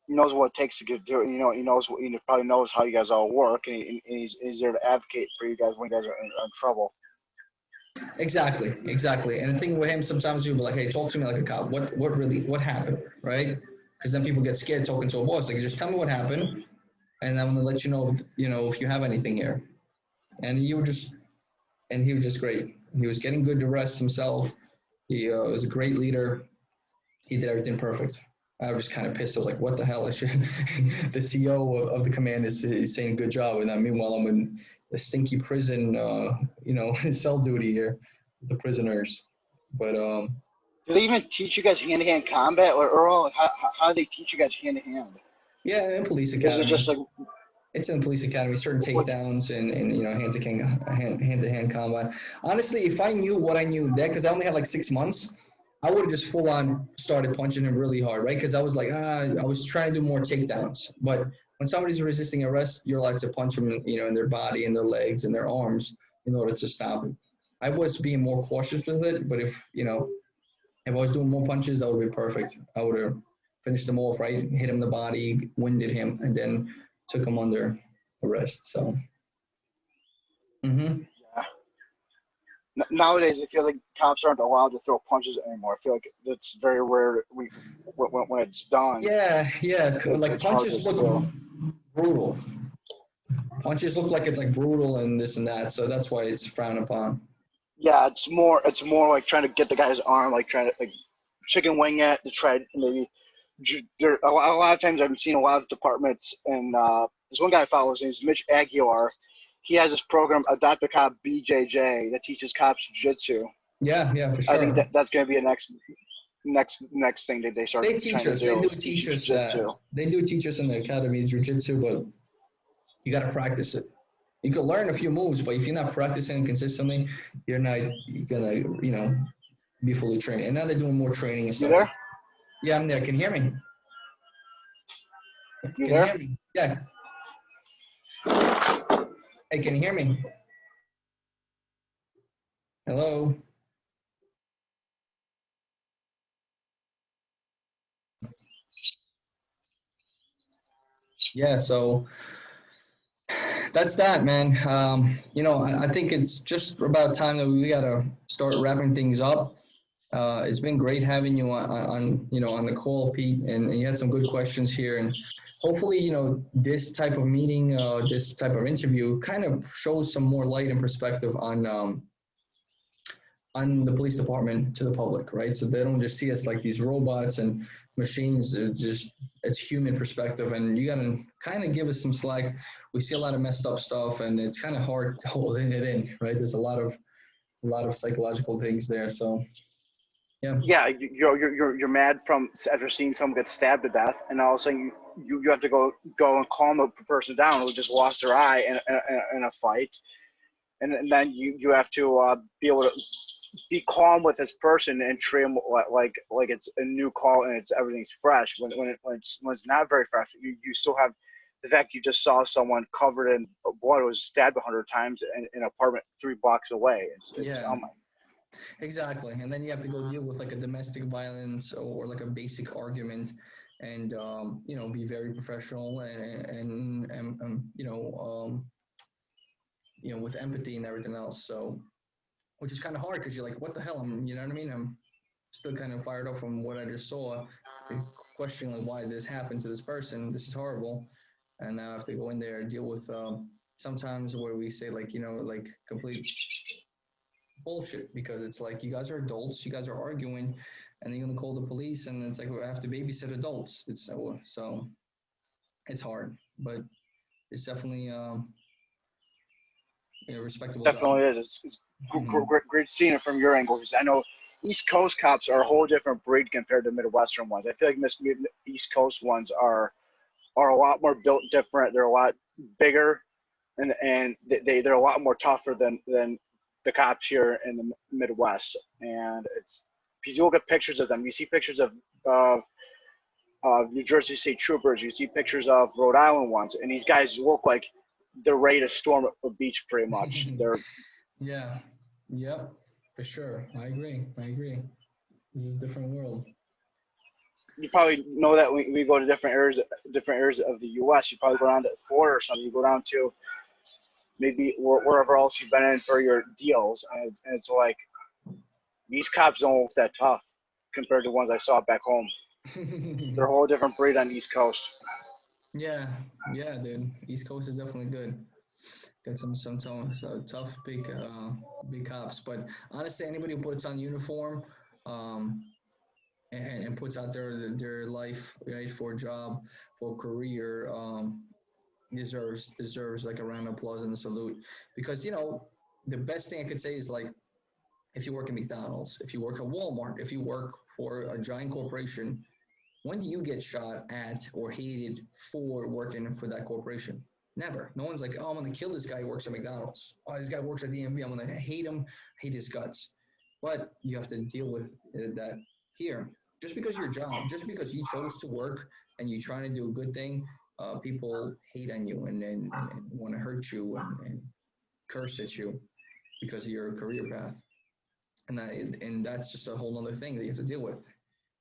knows what it takes to do it. He probably knows how you guys all work, and he's there to advocate for you guys when you guys are in trouble. Exactly. And the thing with him, sometimes you'll be like, hey, talk to me like a cop. What happened, right? Because then people get scared talking to a boss. Like, just tell me what happened, and I'm gonna let you know, if you have anything here. And he was just great. He was getting good arrests himself. He was a great leader. He did everything perfect. I was just kind of pissed. I was like, what the hell? The CEO of the command is saying good job. And meanwhile, I'm in the stinky prison, cell duty here with the prisoners. But do they even teach you guys hand-to-hand combat, or how do they teach you guys hand-to-hand? Yeah, in police Is it academy. just like It's in the police academy, certain takedowns and hand-to-hand combat. Honestly, if I knew what I knew then, because I only had like 6 months, I would have just full on started punching him really hard, right? Because I was like, I was trying to do more takedowns. But when somebody's resisting arrest, you're allowed to punch them, in their body and their legs and their arms in order to stop it. I was being more cautious with it, but if I was doing more punches, that would be perfect. I would have finished him off, right? Hit him in the body, winded him, and then took him under arrest. So. Mm-hmm. yeah. Nowadays, I feel like cops aren't allowed to throw punches anymore. I feel like that's very rare. When it's done. Yeah. Like It's hard punches to look do. brutal. Punches look like it's like brutal and this and that. So that's why it's frowned upon. Yeah, it's more like trying to get the guy's arm, like trying to like chicken wing it to try maybe. There a lot of times I've seen a lot of departments, and this one guy I follow, his name's Mitch Aguilar. He has this program, Adopt a Cop BJJ, that teaches cops jiu-jitsu. Yeah, for I think sure. that's going to be a next thing that they start They teach trying to us. They do do is teach teach us that. jiu-jitsu. They do teach us in the academy jiu-jitsu, but you got to practice it. You can learn a few moves, but if you're not practicing consistently, you're not gonna, be fully trained. And now they're doing more training and You stuff like there? that. Yeah, I'm there. Can you hear me? You Can you there? hear me? Yeah. Hey, can you hear me? Hello? Yeah, so that's that, man. I think it's just about time that we gotta start wrapping things up. It's been great having you on the call, Pete, and you had some good questions here. And hopefully, this type of meeting, this type of interview, kind of shows some more light and perspective on the police department to the public, right? So they don't just see us like these robots and machines. It's human perspective, and you gotta kind of give us some slack. We see a lot of messed up stuff, and it's kind of hard holding it in, right? There's a lot of psychological things there. So yeah. Yeah, you're mad from after seeing someone get stabbed to death, and all of a sudden you have to go and calm the person down who just lost their eye in a fight, and then you have to be able to be calm with this person and treat him like it's a new call and everything's fresh. When it's not very fresh, you still have the fact you just saw someone covered in blood, was stabbed 100 times in an apartment 3 blocks away. It's Yeah, oh my. exactly. And then you have to go deal with like a domestic violence or like a basic argument, and be very professional and with empathy and everything else. So, which is kind of hard because you're like, what the hell? You know what I mean? I'm still kind of fired up from what I just saw, questioning like why this happened to this person. This is horrible, and now I have to go in there and deal with sometimes where we say like like complete bullshit, because it's like you guys are adults, you guys are arguing, and then you're gonna call the police, and it's like we have to babysit adults. It's so it's hard, but it's definitely a respectable job. Definitely is. It's Mhm. great seeing it from your angle, because I know East Coast cops are a whole different breed compared to Midwestern ones. I feel like East Coast ones are a lot more built different. They're a lot bigger, and they're a lot more tougher than the cops here in the Midwest. And it's because you look at pictures of them, you see pictures of New Jersey State Troopers, you see pictures of Rhode Island ones, and these guys look like they're ready to storm a beach pretty much. They're Yeah. Yep. For sure. I agree. I agree. This is a different world. you probably know that we go to different areas of the U.S. You probably go down to Florida or something. You go down to maybe wherever else you've been in for your deals, and it's like these cops don't look that tough compared to ones I saw back home. They're a whole different breed on the East Coast. Yeah. Yeah, dude. East Coast is definitely good. Got some tough big cops. But honestly, anybody who puts on uniform, um, and puts out their life, right, for a job, for a career, deserves like a round of applause and a salute. Because the best thing I could say is, like, if you work at McDonald's, if you work at Walmart, if you work for a giant corporation, when do you get shot at or hated for working for that corporation? Never. No one's like, oh, I'm going to kill this guy who works at McDonald's. Oh, this guy works at the DMV. I'm going to hate him, hate his guts. But you have to deal with that here. Just because your job, just because you chose to work and you're trying to do a good thing, people hate on you and want to hurt you and curse at you because of your career path. And that's just a whole other thing that you have to deal with.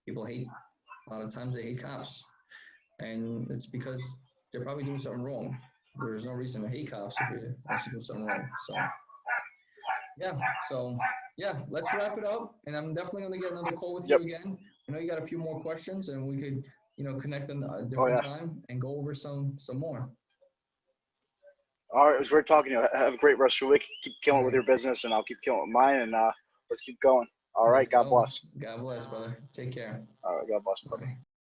People hate, a lot of times they hate cops. And it's because they're probably doing something wrong. There's no reason to hate cops if you're actually doing something wrong. Yeah, so yeah, let's wrap it up. And I'm definitely going to get another call with you Yep. again. I know you got a few more questions, and we could, connect on a Oh different yeah. time and go over some more. All right, it was great talking to you. Have a great rest of your week. Keep killing All it with right, your business, and I'll keep killing it with mine. And let's keep going. All let's right. God go. bless. God bless, brother. Take care. All right. God bless, brother. Bye.